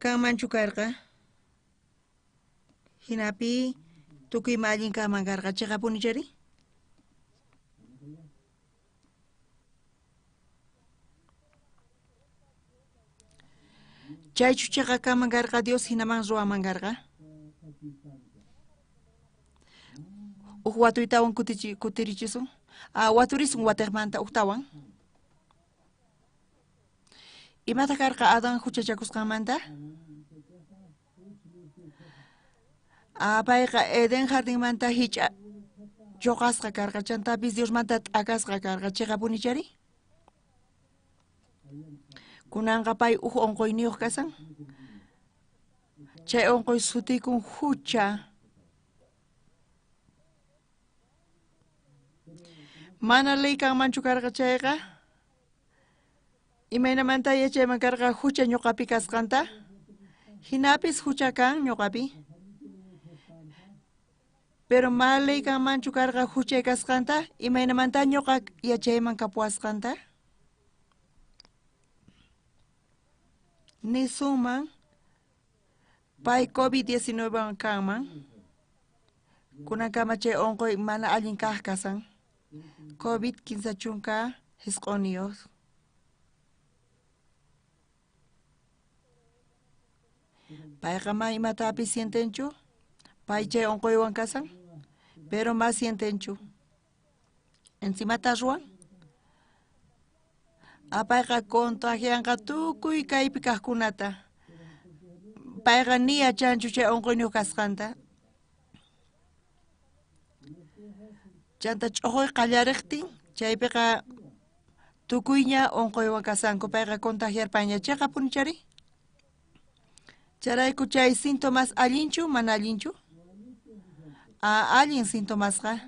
[SPEAKER 8] kanmanchu karqa hinapi tukuyma allin kanman karqa chiqapunichari chaychu chiqa kanman karqa Dios hinaman ruwaman karqa uq watuytawan kutirichisun waturisun watiqmanta uqtawan imata karqa Adán huchachakusqanmanta payqa Edén jardinmanta hich'a choqasqa karqa chantapis Diosmanta t'akasqa karqa chiqapunichari kunanqa pay uq unquyniyuq kasan chay unquy sutikun hucha mana ley kanmanchu karqa chayqa Imaynamanta yachayman karqa hucha ñuqapi kasqanta, hinapis hucha kan ñuqapi. Pero malay kanmanchu karqa huchay kasqanta, imaynamanta ñuqa yachayman kapuasqanta. Nisuman pay COVID-19 kanman. Kunankama chay onqoy mana allin kaq kasan. COVID-15 chunka hisq'uniyuq. Payqa ma imatapis sientenchu, pay chay onqoywan kasan, pero mas sientenchu. Encimata ruwan, apayqa contagianqa tukuy kaypi kaqkunata. Payqa ni yachanchu chay onqoyniyuq kasqanta. Chanta ch'uquy qallariqtin, chaypiqa tukuyña onqoywan kasanku, payqa contagiarpaña chayqa punichari. Charayku chay síntomas allinchu, mana allinchu? Allin sintomasqa.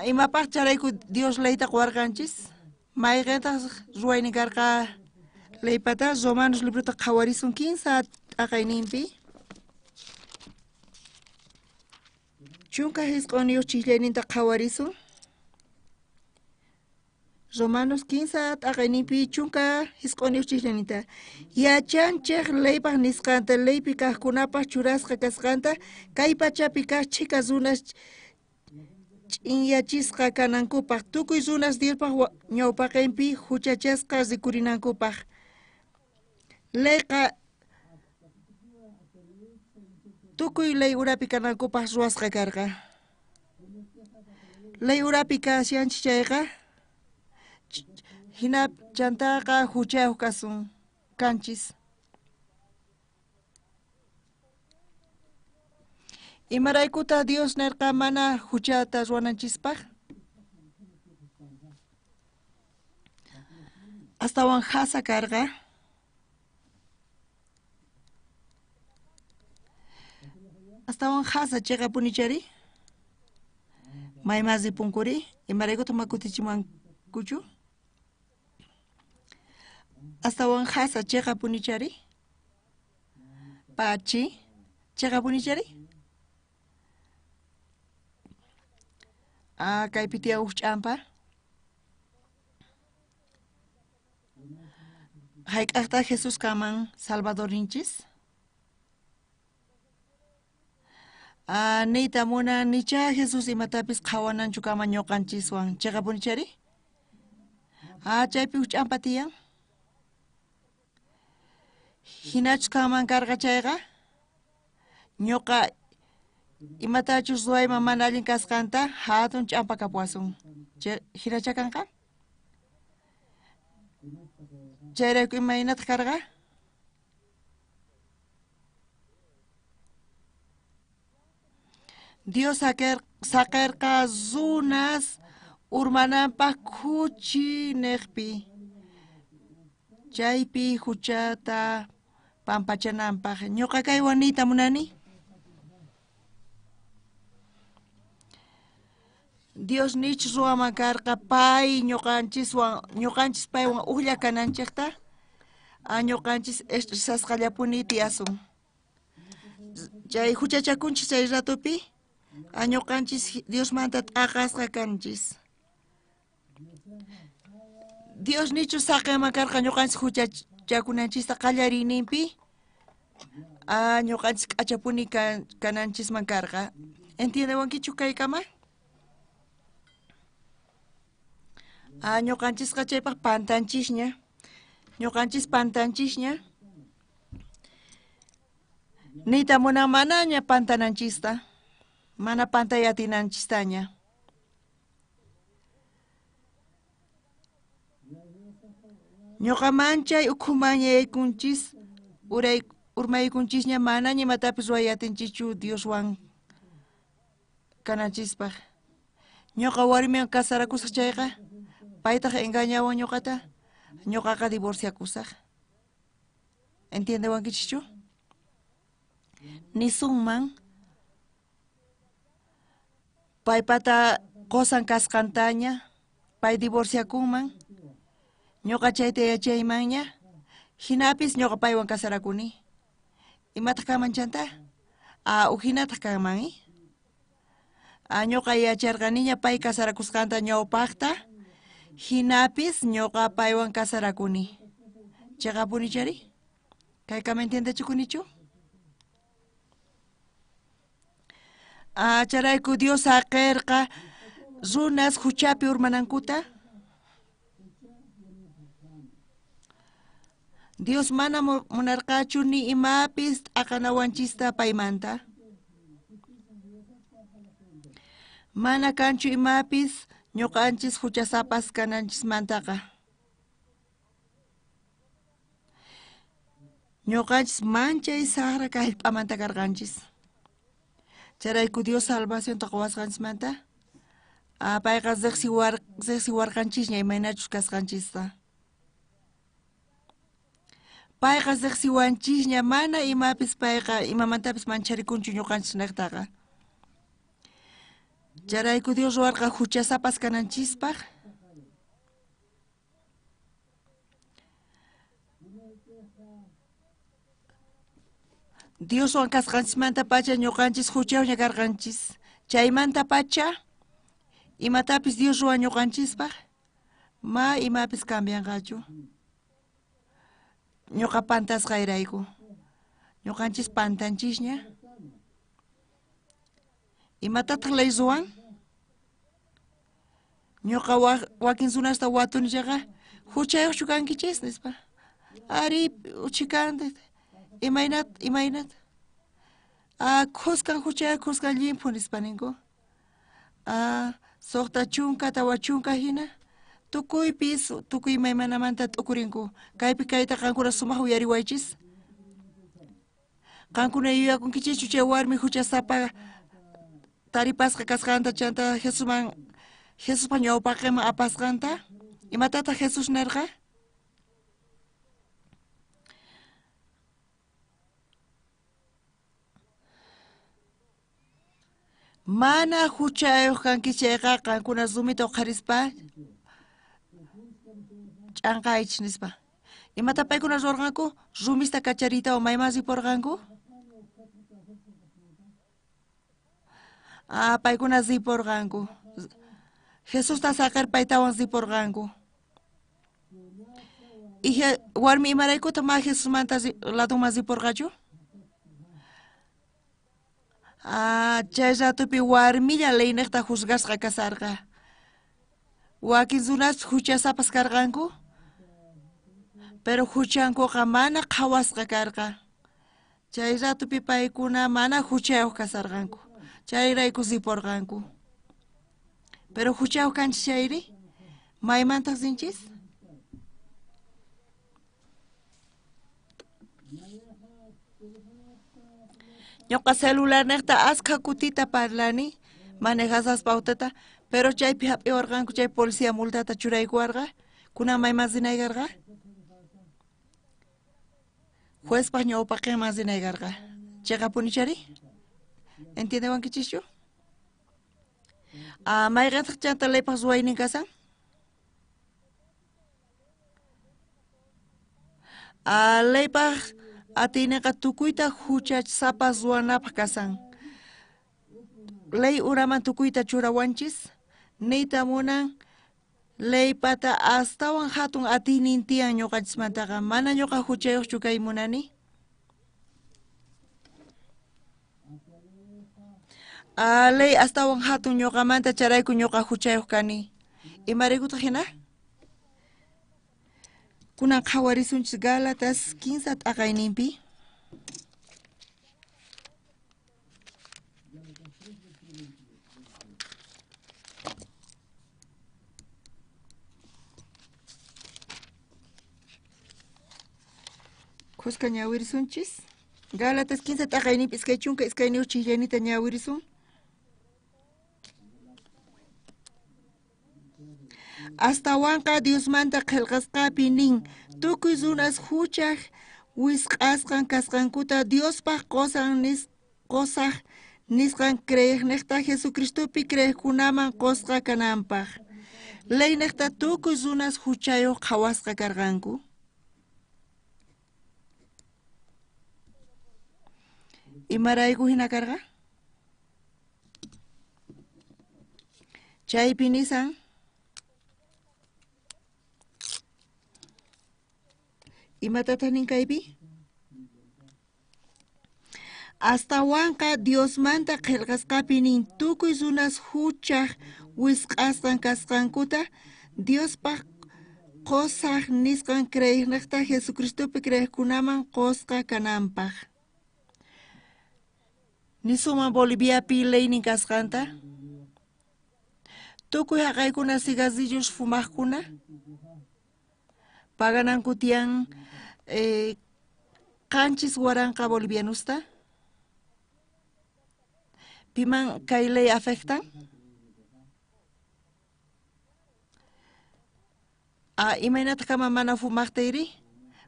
[SPEAKER 8] Imapaq charayku Dios leyta quwarqanchis, mayqintaq ruwaynin karqa leypata Romanos libruta qhawarisun 15 t'aqayninpi. Chunka hisq'uniyuq chiklayninta qhawarisun. Romanos 15 t'aqayninpi chunka hisq'uniyuq chiklayninta. Yachanchik leypaq nisqanta, leypi kaqkunapaq churasqa kasqanta, kay pachapi kaq chika runas ch'inyachisqa kanankupaq, tukuy runas Diospaq ñawpaqinpi huchachasqa rikurinankupaq. Leyqa tukuy ley urapi kanankupaq ruwasqa karqa. Ley urapi kasyanchik chayqa, hina chantaqa huchayuq kasun kanchis. Imaraykuta Dios nirqa mana huchata ruwananchispaq? Astawan hasa karqa. Astawan hasa chayqa punichari. Maymazi punkuri, imaraykuta makutichimankuchu. Astawan hasa chayqa punichari. Pachi, chayqa punichari. Kaypi tiyawuq ch'ampa. Hayk'aqta Jesus kaman Salvadorinchis. Niyta munan nicha Jesus imatapis qhawananchu kama ñuqanchiswan, chayqa punichari? Chaypi huk ch'ampa tiyan. Hinachus kaman karqa chayqa, ñuqa imatachus ruwayman mana allin kasqanta hatun ch'ampa kapuasun. Hinacha kanqa? Chayrayku imaynata karqa? Dios saqirqa runas urmananpaq kuchi niqpi. Chaypi huchata pampachananpaq. Ñuqa kaywan niyta munani. Dios nichus ruwaman karqa pay ñuqanchis paywan uqlla kananchikta, ñuqanchis estresasqallapuni tiyasun. Chay huchachakunchis chay ratupi, ñuqanchis Diosmanta t'aqasqa kanchis. Dios nichus saqiman karqa ñuqanchis huchachakunanchista qallariyninpi, ñuqanchis k'achapuni kananchisman karqa. Entiendewankichu kaykama? Ñuqanchisqa chaypaq pantanchisña. Ñuqanchis pantanchisña. Niyta munan manaña pantananchista. Mana pantayatinanchistaña. Ñuqamanchay ukhumaña yaykunchis, urmaykunchisña manaña imatapis ruwayatinchichu Dioswan kananchispaq. Ñuqa warmiwan kasarakusaq chayqa, paytaq engañawan ñuqata, ñuqaqa divorciakusaq. Entiendewankichu? Nisunman paypata qosan kasqantaña, pay divorciakunman, ñoqa chayta yachaymanña hinapis ñoqa paywan kasarakuni. Imataq kamanchanta? Uhinataq kanman. Ñoqa yacharqaniña pay kasarakusqanta ñawpaqta, hinapis ñoqa paywan kasarakuni. Chaqapuni chari? Kayka entiendechukunichu? Charayku Dios haqirqa runas huchapi urmanankuta. Dios mana munarqachu ni imapis aqanawanchista paymanta. Mana kanchu imapis ñuqanchis huchasapas kananchismantaqa. Ñuqanchis manchay saqra kallp'amanta karqanchis. Charayku Dios salvación taqawasqanchimanta. Payqa riqsiwarqanchisña imaynachus kasqanchista. Payqa riqsiwanchisña mana imapis payqa imamantapis mancharikunchu ñuqanchis niqtaqa. Charayku Dios ruwarqa huchasapas kananchispaq. Dios wan kasqanchismanta pacha ñuqanchis huchawña karqanchis. Chaymanta pacha imatapis Dios ruwan ñuqanchispaq ma imapis cambianqachu. Ñuqa pantasqayrayku. Ñuqanchis pantanchisña. Imatataq ley ruwan? Ñuqa wakin sunasta watunichaqa huchayuqchu kankichis nispa. Ari uchikanta. Imaynat. Qusqan huchayuq qusqan llimpu nispa ninku. Suqta chunka tawa chunka hina. Tukuypis tukuy maymanamanta t'ukurinku. Kaypi kayta qankuna sumaq uyariwaychis. Qankuna yuyakunkichis chay warmi huchasapa taripasqa kasqanta chanta Jesuspa ñawpaqman apasqanta. Imatata Jesus nirqa? Mana huchayuq kanki chayqa qankuna rumita uqharispa ch'anqaychis nispa. Imata paykuna ruwarqanku? Rumista kacharita o mayman ripurqanku? Paykuna ripurqanku. Jesusta saqir paytawan ripurqanku. Warmi imaraykuta ma Jesusmanta ladunman ripurqachu? Chay ratupi warmilla leyniqta juzgasqa kasarqa. Wakin runas huchasapas karqanku. Pero huchankuqa mana qhawasqa karqa. Chay ratupi paykuna mana huchayuq kasarqanku. Chayrayku ripurqanku. Pero huchayuq kanchis chayri? Maymantaq rinchis? Ñuqa celular niqta askha kutita parlani, manejasas pautata, pero chaypi hap'iwarqanku chay policía multata churaykuwarqa, kunan mayman rinaykarqa. Juezpaq ñawpaqman rinaykarqa. Chayqa punichari? ¿Entiendewankichischu? Mayqantaq chanta laypaq ruwaynin kasan? Laypaq atiyninqa tukuyta huchasapas ruwanapaq kasan. Ley uraman tukuyta churawanchis, niyta munan laypata astawan hatun atiynin tiyan ñuqanchismantaqa. Mana ñuqa huchayuqchu kay munani. Ley astawan hatun ñuqamanta charayku ñuqa huchayuq kani. Imaraykutaq hina? Kunan qhawarisunchis Gálatas 15 t'aqayninpi. Qusqa ñawirisunchis. Gálatas 15 t'aqayninpi iskay chunka iskay niwch chillanita ñawirisun. Astawanqa Diosmanta qillqasqapi nin tukuy runas huchaq wisq'asqan kasqankuta Diospaq qosaq nisqan kriyiqniqta Jesucristopi kriyiqkunaman qosqa kananpaq. Leynekta tukuy zunas huchayoq qhawasqa karqanku. Imarayku hina karqa? Chaypi nisan imatataq ninkaypi? Astawanqa Diosmanta qillqasqapi nin tukuy zunas huchaq wisq'asqan kasqankuta Diospaq qosaq nisqan creyiqniqta Jesucristopi creyiqkunaman qosqa kananpaq. Nisuman Boliviapi leynin kasqanta tukuy haqaykuna cigarrillos fumaqkuna pagananku tiyan qanchis waranqa bolivianusta piman kay ley afectan? Imaynata kama mana fumaqtayri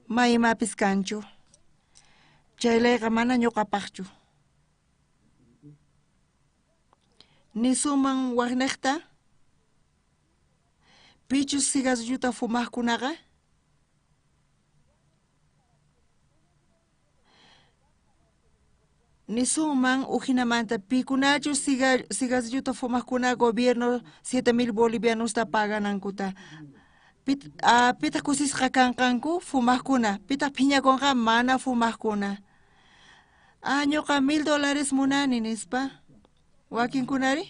[SPEAKER 8] ma imapis kanchu. Chay leyqa mana ñuqapaqchu. Nisuman waqniqta pichus cigarrilluta fumaqkunaqa nisuman ujinamanta pikunachu cigarrilluta fumaqkuna gobierno 7,000 bolivianusta paganankuta. Pitaq kusisqa kanqanku fumaqkuna, pitaq phiñakunqa mana fumaqkuna. Ñuqa $1,000 munani nispa. Wakinkunari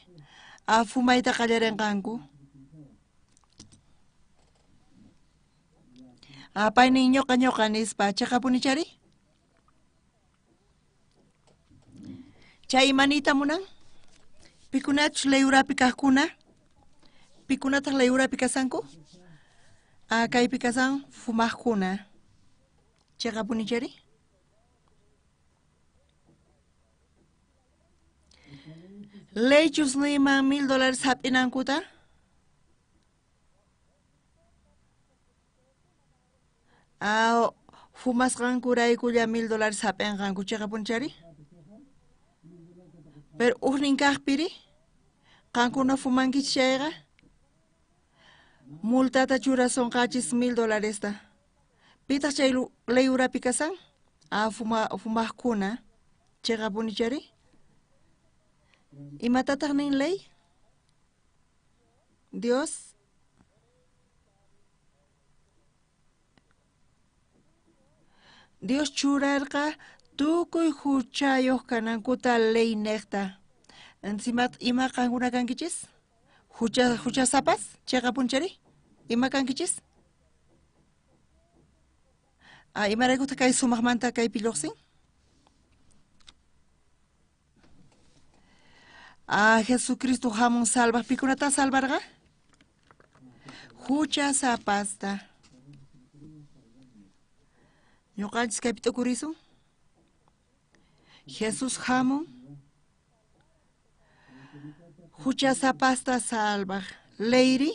[SPEAKER 8] fumayta qallarinqanku. Paynin ñuqa nispa chaqapunichari. Chay imanita munan? Pikunachus leyurapi kaqkuna? Pikunataq leyurapi kasanku? Kaypi kasan fumaqkuna. Chaqapunichari. Leychus niyman $1,000 hap'inankuta? Fumasqankuraykulla $1,000 hap'inqanku chaqapunichari? Pero uhnin kaqpiri? Qankuna fumankichis chayqa? Multata churasunqachis $1,000. Pitaq chay ley urapi kasan? Fumaqkuna chaqapunichari? Imatataq nin ley? Dios? Dios churarqa tukuy huchayuq kanankuta ley niqta. Encima ima qankuna kankichis? Huchasapas chaqapunchari? Ima kankichis? Imaraykuta kay sumaqmanta kaypi lluqsin? Jesucristo hamun salvaq. Pikunata salvarqa? Huchasapasta. Ñuqanchis kaypi t'ukurisun? Jesus hamun huchasapasta salvaq. Leyri?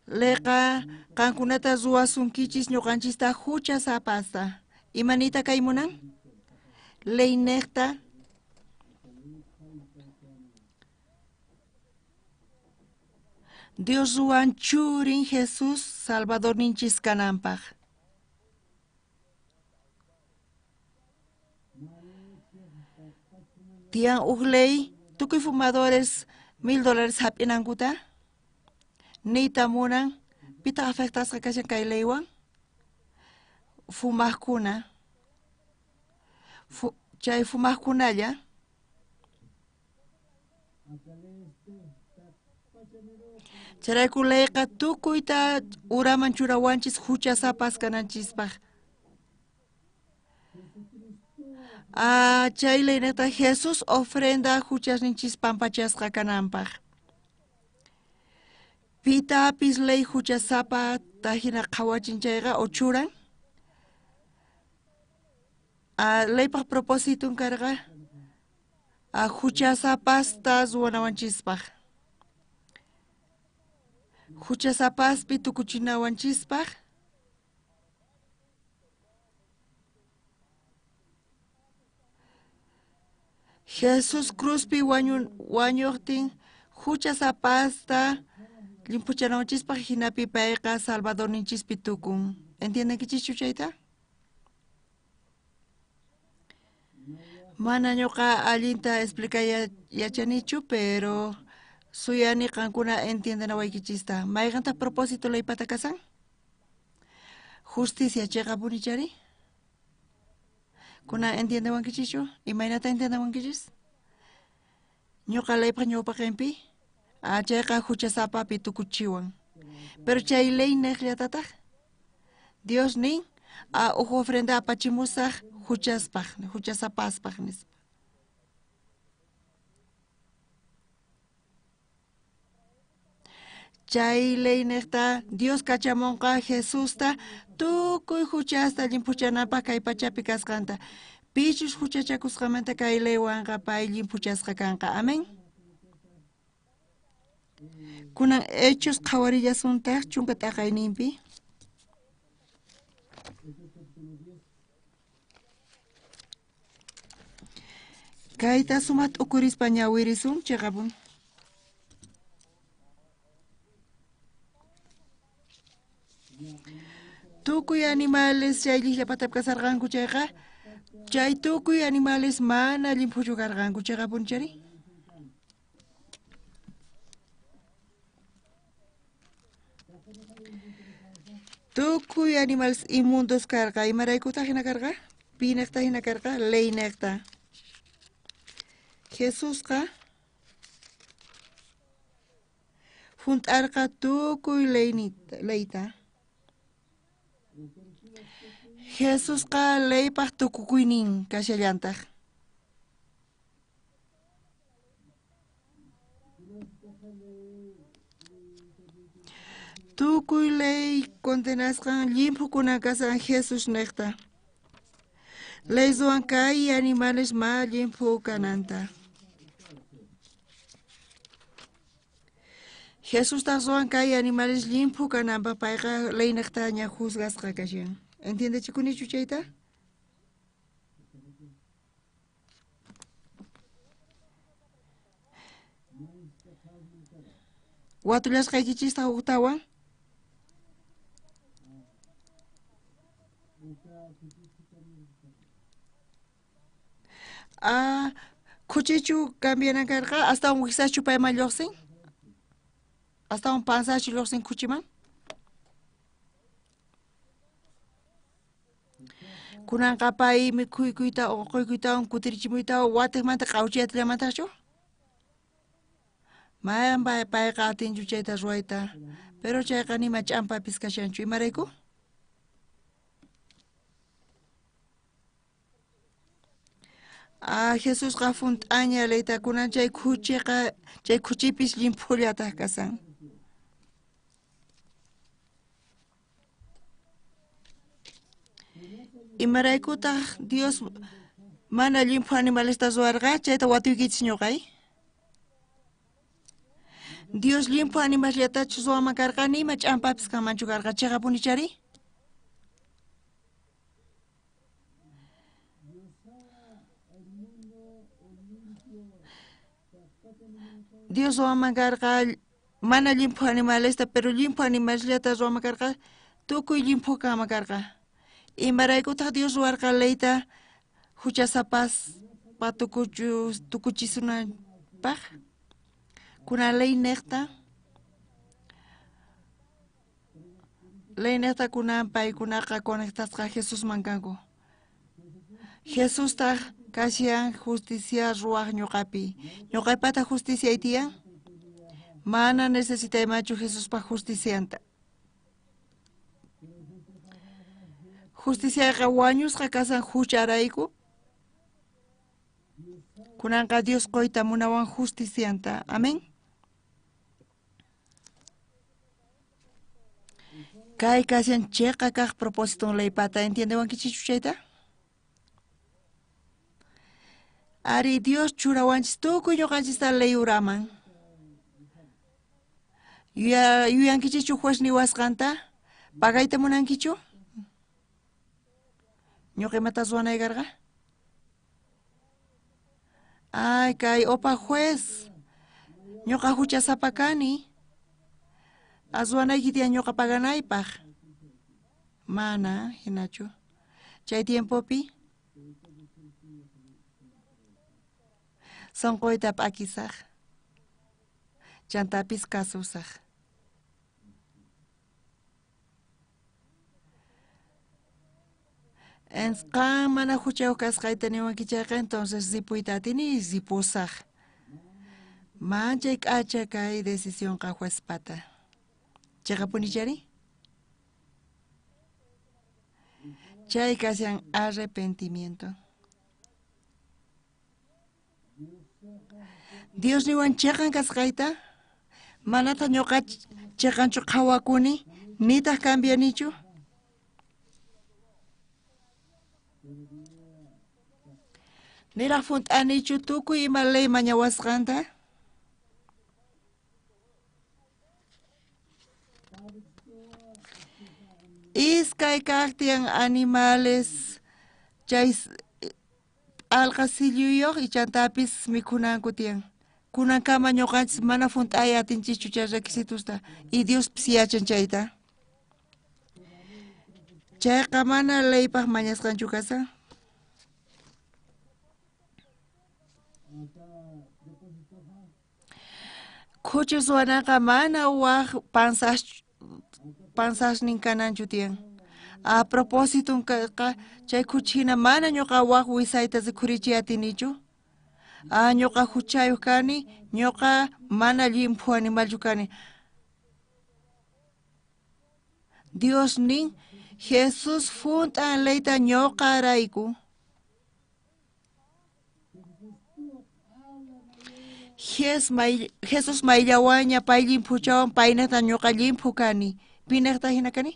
[SPEAKER 8] Leqa qankunata ruwasunkichis ñuqanchista huchasapasta. Imanita kay munan? Ley niqta Dios ruwan churin Jesus Salvador ninchis kananpaq. Tiyan ley tukuy fumadores $1,000 hap'inankuta? Niyta munan pita afectasqa kashan kay leywan? Fumaqkuna. Chay fumaqkunalla charayku leyqa tukuyta uraman churawanchis huchasapas kananchispaq. Chay leynata Jesus ofrenda huchasninchis pampachasqa kananpaq. Pitapis ley huchasapa tahina qhawachinchayqa o churan? Leypaq propósitun karqa huchasapastas ruwanawanchispaq. Huchasapaspi tukuchinawanchispaq. Jesus cruzpi wañuqtin Huchasapasta limpuchananchispa hinapi payqa Salvador ninchispi tukun. ¿Entienden kichichu chayta? Mana ñuqa allinta yachanichu, pero suyani qankuna entienden awaykichista. Mayqanta propósito laypata kasan? Justicia chayqa punichari? Kuna entiende wankichichu? Imaynata entiende wankichis? Ñuqa laypa ñawpa qinpi? Chayqa huchasapapi tukuchiwan. Pero chay ley neqllatataq? Dios nin uj ofrenda apachimusaq huchasapaspaq nispa. Chay ley neqta Dios kachamunqa Jesusta tukuy huchasta limpuchanapaq kay pachapi kasqanta. Pichus huchachakusqamanta kay leywanqa pay limpuchasqa kanqa. Amén. Kunan hechos qhawarillasuntaq chunka t'aqayninpi. Kayta sumat ukurispa ñawirisun chayqapun. Tukuy animales chay llikllapatapi kasarqanku chayqa, chay tukuy animales mana limpuchu karqanku chayqapun chari. Tukuy animales inmundos karqa, imaraykutaq hina karqa? Pinaqta hina karqa? Ley neqta. Jesusqa hunt'arqa tukuy leyta. Jesusqa leypaq tukukuynin kashallantaq. Tukuy ley condenasqan llimpukuna kasan Jesus neqta. Ley suwan kay animales ma llimpu kananta. Jesus taqsuwan kay animales limpu kananpaq payqa ley neqta ña juzgasqa kashan. ¿Entiende chikunichu chayta? Watullasqaykichista utawan? Kuchichu cambianan karqa hasta un wisachu payman lluqsin? Hasta un pansachu lluqsin kuchiman? Kunanqa pay mikhuykuyta uquykuytawan kutirichimuytawan watiqmanta qhawchiyatillamantachu? Mayan payqa atinchu chayta ruwayta, pero chayqa nima ch'ampapis kashanchu, imarayku? Jesusqa funt'aña leyta kunan chay kuchipis limpullataq kasan. Imaraykutaq Dios mana limpu animalesta ruwarqa chayta watuykichis ñuqay? Dios limpu animalllatachu ruwaman karqa nima ch'ampapis kanmanchu karqa chayqa punichari? Dios ruwaman karqa mana limpu animalesta, pero limpu animalllata ruwaman karqa tukuy limpu kanman karqa. Imaraykutaq Dios ruwarqa leyta huchasapas tukuchisunanpaq. Kuna ley neqta kunan paykunaqa conectasqa Jesus mankanku. Jesus taq kasyan justicia ruwaq ñuqapi. Ñuqaypata justicia itiyan? Mana necesitaymanchu Jesuspa justicianta. Justiciaqa wañusqa kasan hucharayku. Kunanqa Dios qoyta munawan justicianta. Amén. Kay kasyan chayqa kaq propósito leypata, ¿entiendewankichichu chayta? Ari Dios churawanchis tukuy ñuqanchista ley uraman. Yuyankichichu juez niwasqanta? Pagayta munankichu? Ñuqa imata ruwanay karqa? Ay, kay opa juez ñuqa huchasapa kani aswanaykitiyan ñuqa paganaypaq mana hinachu chay tiempopi sonqoyta p'akisaq chantapis kasusaq qan mana huchayuq kasqayta niwankichayqa entonces zipuyta atini zipusaq manchay k'acha kay decisionqa juezpata chayqa punichari chay kashan arrepentimiento Dios niwan chaqan kasqayta manata ñuqa chaqanchu qhawakuni nitaq cambianichu niraq funt'anichu tukuy ima ley mañawasqanta iskay kaqtiyan animales chay alqasilluyuq y chantapis mikhunanku tiyan kunankama ñuqanchis mana funt'ay atinchichu chay requisitusta y Diospis yachan chayta chayqa mana leypaq mañasqanchu kasa Khuchis wanaqa mana waq pansashnin kananchu tiyan a propósito chay khuchina mana ñuqa waq wisayta zikhurichiy atinichu ñuqa huchayuq kani ñuqa mana limpu animalchu kani Dios nin Jesus funt'an leyta ñuqarayku Jesus mayllawaña pay limpuchawan paynata ñuqa limpu kani pinaqta hina kani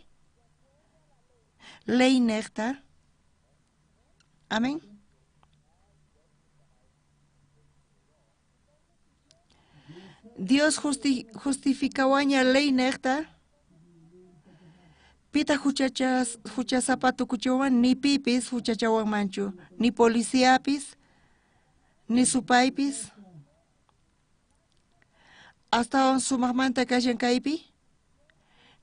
[SPEAKER 8] ley neqta amén Dios justificawaña ley neqta pita huchasapa tukuchawan ni pipis huchachawanmanchu ni policiapis ni supaypis hasta sumaqmanta kashan kaypi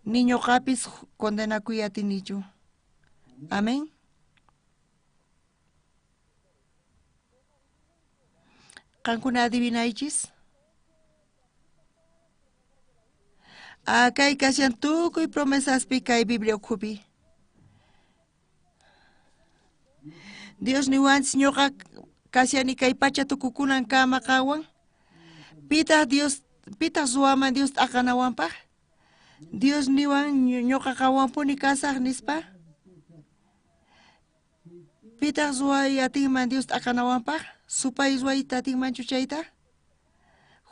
[SPEAKER 8] ni ñuqapis condenakuy atinichu amén qankuna adivinaychis kay kashan tukuy promesaspi kay Biblia ukhupi Dios niwanchis ñuqa kashani kay pacha tukukunan kama qawan pitaq suwaman Dios t'aqanawanpaq Dios niwan ñuqa qawanpuni kasaq nispa pitaq suway atinman Dios t'aqanawanpaq supay ruwayta atinmanchu chayta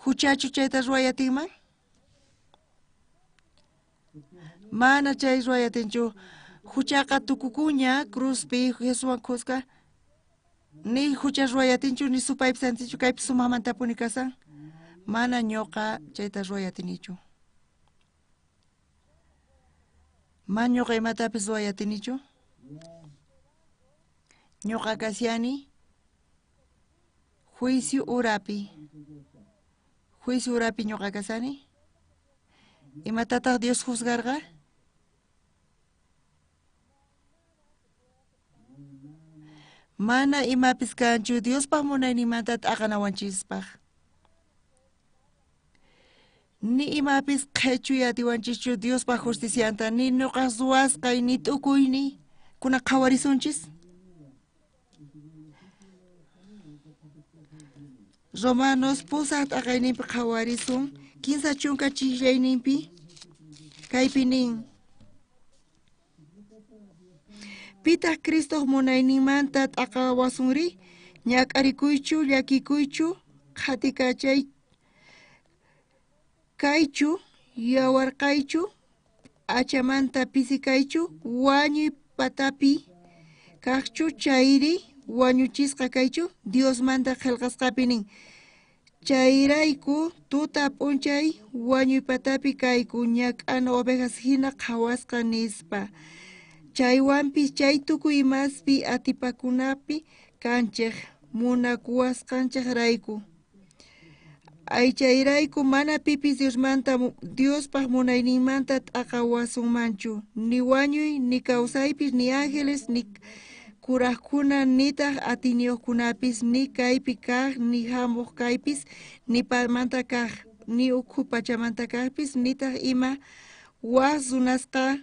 [SPEAKER 8] huchachu chayta ruway atinman mana chay ruway atinchu huchaqa tukukuña cruzpi Jesuswan qusqa ni hucha ruway atinchu ni supaypis atinchu kaypi sumaqmanta apuni kasan mana ñuqa chayta ruway atinichu mana ñuqa imatapis ruway atinichu ñuqa kasiani juicio urapi ñuqa kasani imatataq Dios juzgarqa mana imapis kanchu Diospaq munaynimanta t'aqanawanchisπaq ni imapis qhechuy atiwanchischu Diospaq justicianta ni ñuqa suwasqay ni t'ukuyni kuna qhawarisunchis Romanos pusaq t'aqayninpi qhawarisun 15 chunka chillayninpi kaypi nin pitaq Cristoq munaynimanta t'aqawasunri ñak'arikuychu llakikuychu qhatikachay kaychu yawarqaychu achamanta pisikaychu wañuy patapi kaqchu chayri wañuchisqa kaychu Diosmanta qillqasqapi nin chayrayku tuta p'unchay wañuy patapi kayku ñak'ana ovejas hina qhawasqa nispa chaywanpis chay tukuy imaspi atipakunapi kanchik munakuwasqanchik rayku Aychayrayku mana pipis Dios pag munayninmanta t'aqawasunmanchu, ni wañuy, ni kawsaypis, ni ángeles, ni kuraqkuna, nitaq atiniuqkunapis, ni kaypi kaq, ni hamuq kaypis, ni palmanta kaq, ni ukhu pachamanta kaqpis, nitaq ima wasunasqa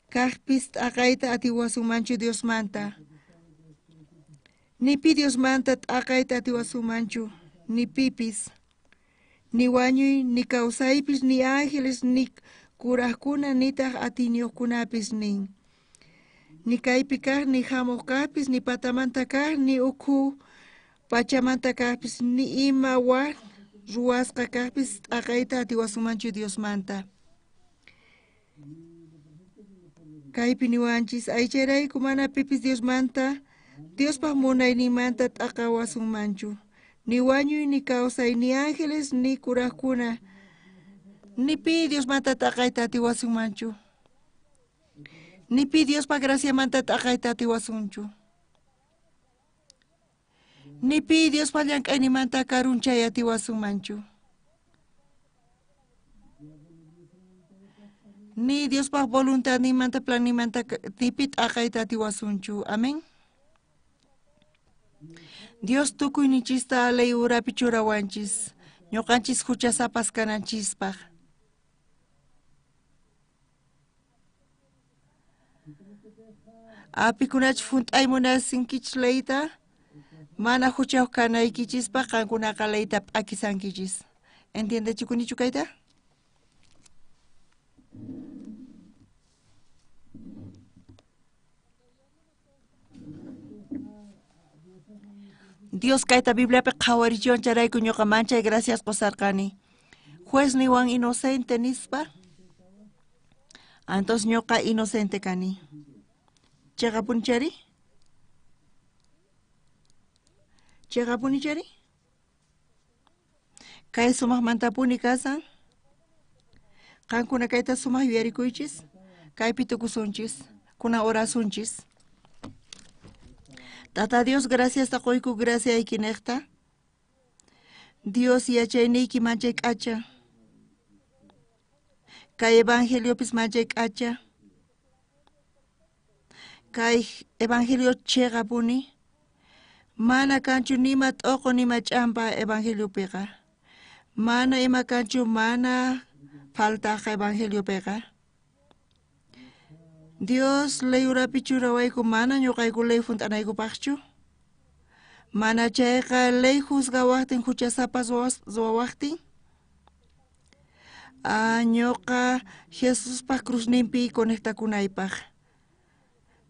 [SPEAKER 8] kaqpis t'aqayta atiwasunmanchu Diosmanta. Nipi Diosmanta t'aqayta atiwasunmanchu, ni pipis. Ni wañuy, ni kawsaypis, ni ángeles, ni kuraqkuna, nitaq atiniuqkunapis nin. Ni kaypi kaq, ni hamuq kaqpis, ni patamanta kaq, ni ukhu pachamanta kaqpis, ni ima ruwasqa kaqpis t'aqayta atiwasunmanchu Diosmanta. Kaypi niwanchis aychayrayku mana pipis Diosmanta, Diospaq munayninmanta t'aqawasunmanchu. Ni wañuy, ni kawsay, ni ángeles, ni kuraqkuna, nipi Diosmanta t'aqayta atiwasunmanchu. Nipi Diospa graciamanta t'aqayta atiwasunchu. Nipi Diospa llank'aynimanta karunchay atiwasunmanchu. Ni Diospa voluntadnimanta plannimanta nipi t'aqayta atiwasunchu. Amén. Dios tukuy nichista ley urapi churawanchis, ñuqanchis huchasapas kananchispaq. Apikunachik hunt'ay munasinkichis leyta, mana huchayuq kanaykichispaq qankunaqa leyta p'akisankichis. ¿Entiendechikunichu kayta? Dios kayta Bibliapi qhawarichiwan charayku ñuqa manchay gracias qusarqani. Juez niwan inocente nispa. Entonces ñuqa inocente kani. Chaqapuni chari? Chaqapuni chari? Kay sumaqmantapuni kasan. Qankuna kayta sumaq yuyarikuychis. Kaypi tukusunchis. Kuna orasunchis. Tata Dios, gracias taquyku gracia aykinekta. Dios yachayniyki manchay k'acha. Kay evangelio pis manchay k'acha. Kay evangelio chegapuni. Mana kanchu nima t'oqo nima ch'ampa evangelio piqa. Mana ima kanchu mana faltaqa evangelio piqa. Dios ley urapi churawayku mana ñuqayku ley funt'anaykupaqchu. Mana chayqa ley juzgawaqtin huchasapas zuwawaqtin. Ñuqa Jesuspaq cruzninpi conectakunaypaq.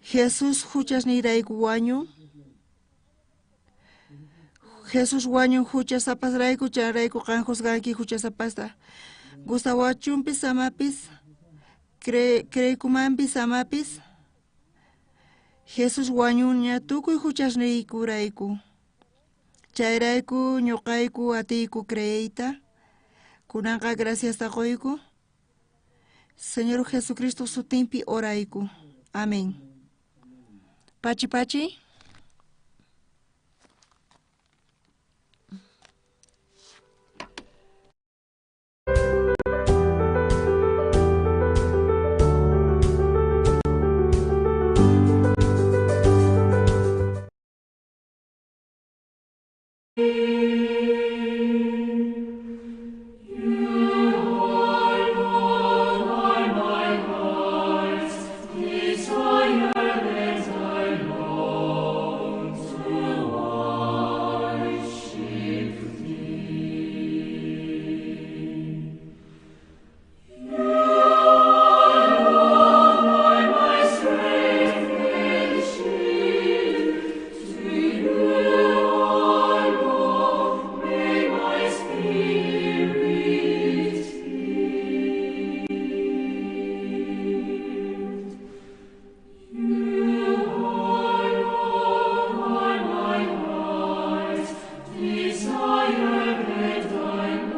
[SPEAKER 8] Jesus huchasniyrayku wañun. Jesus wañun huchasapasrayku chayrayku qan juzganki huchasapasta. Gustawachunpis samapis. Creykumanpis samapis. Jesus wañuña tukuy huchasniykurayku. Chayrayku ñuqayku atiyku creyta. Kunanqa gracias taquyku. Señor Jesucristo sutinpi orayku. Amén. Pachi pachi.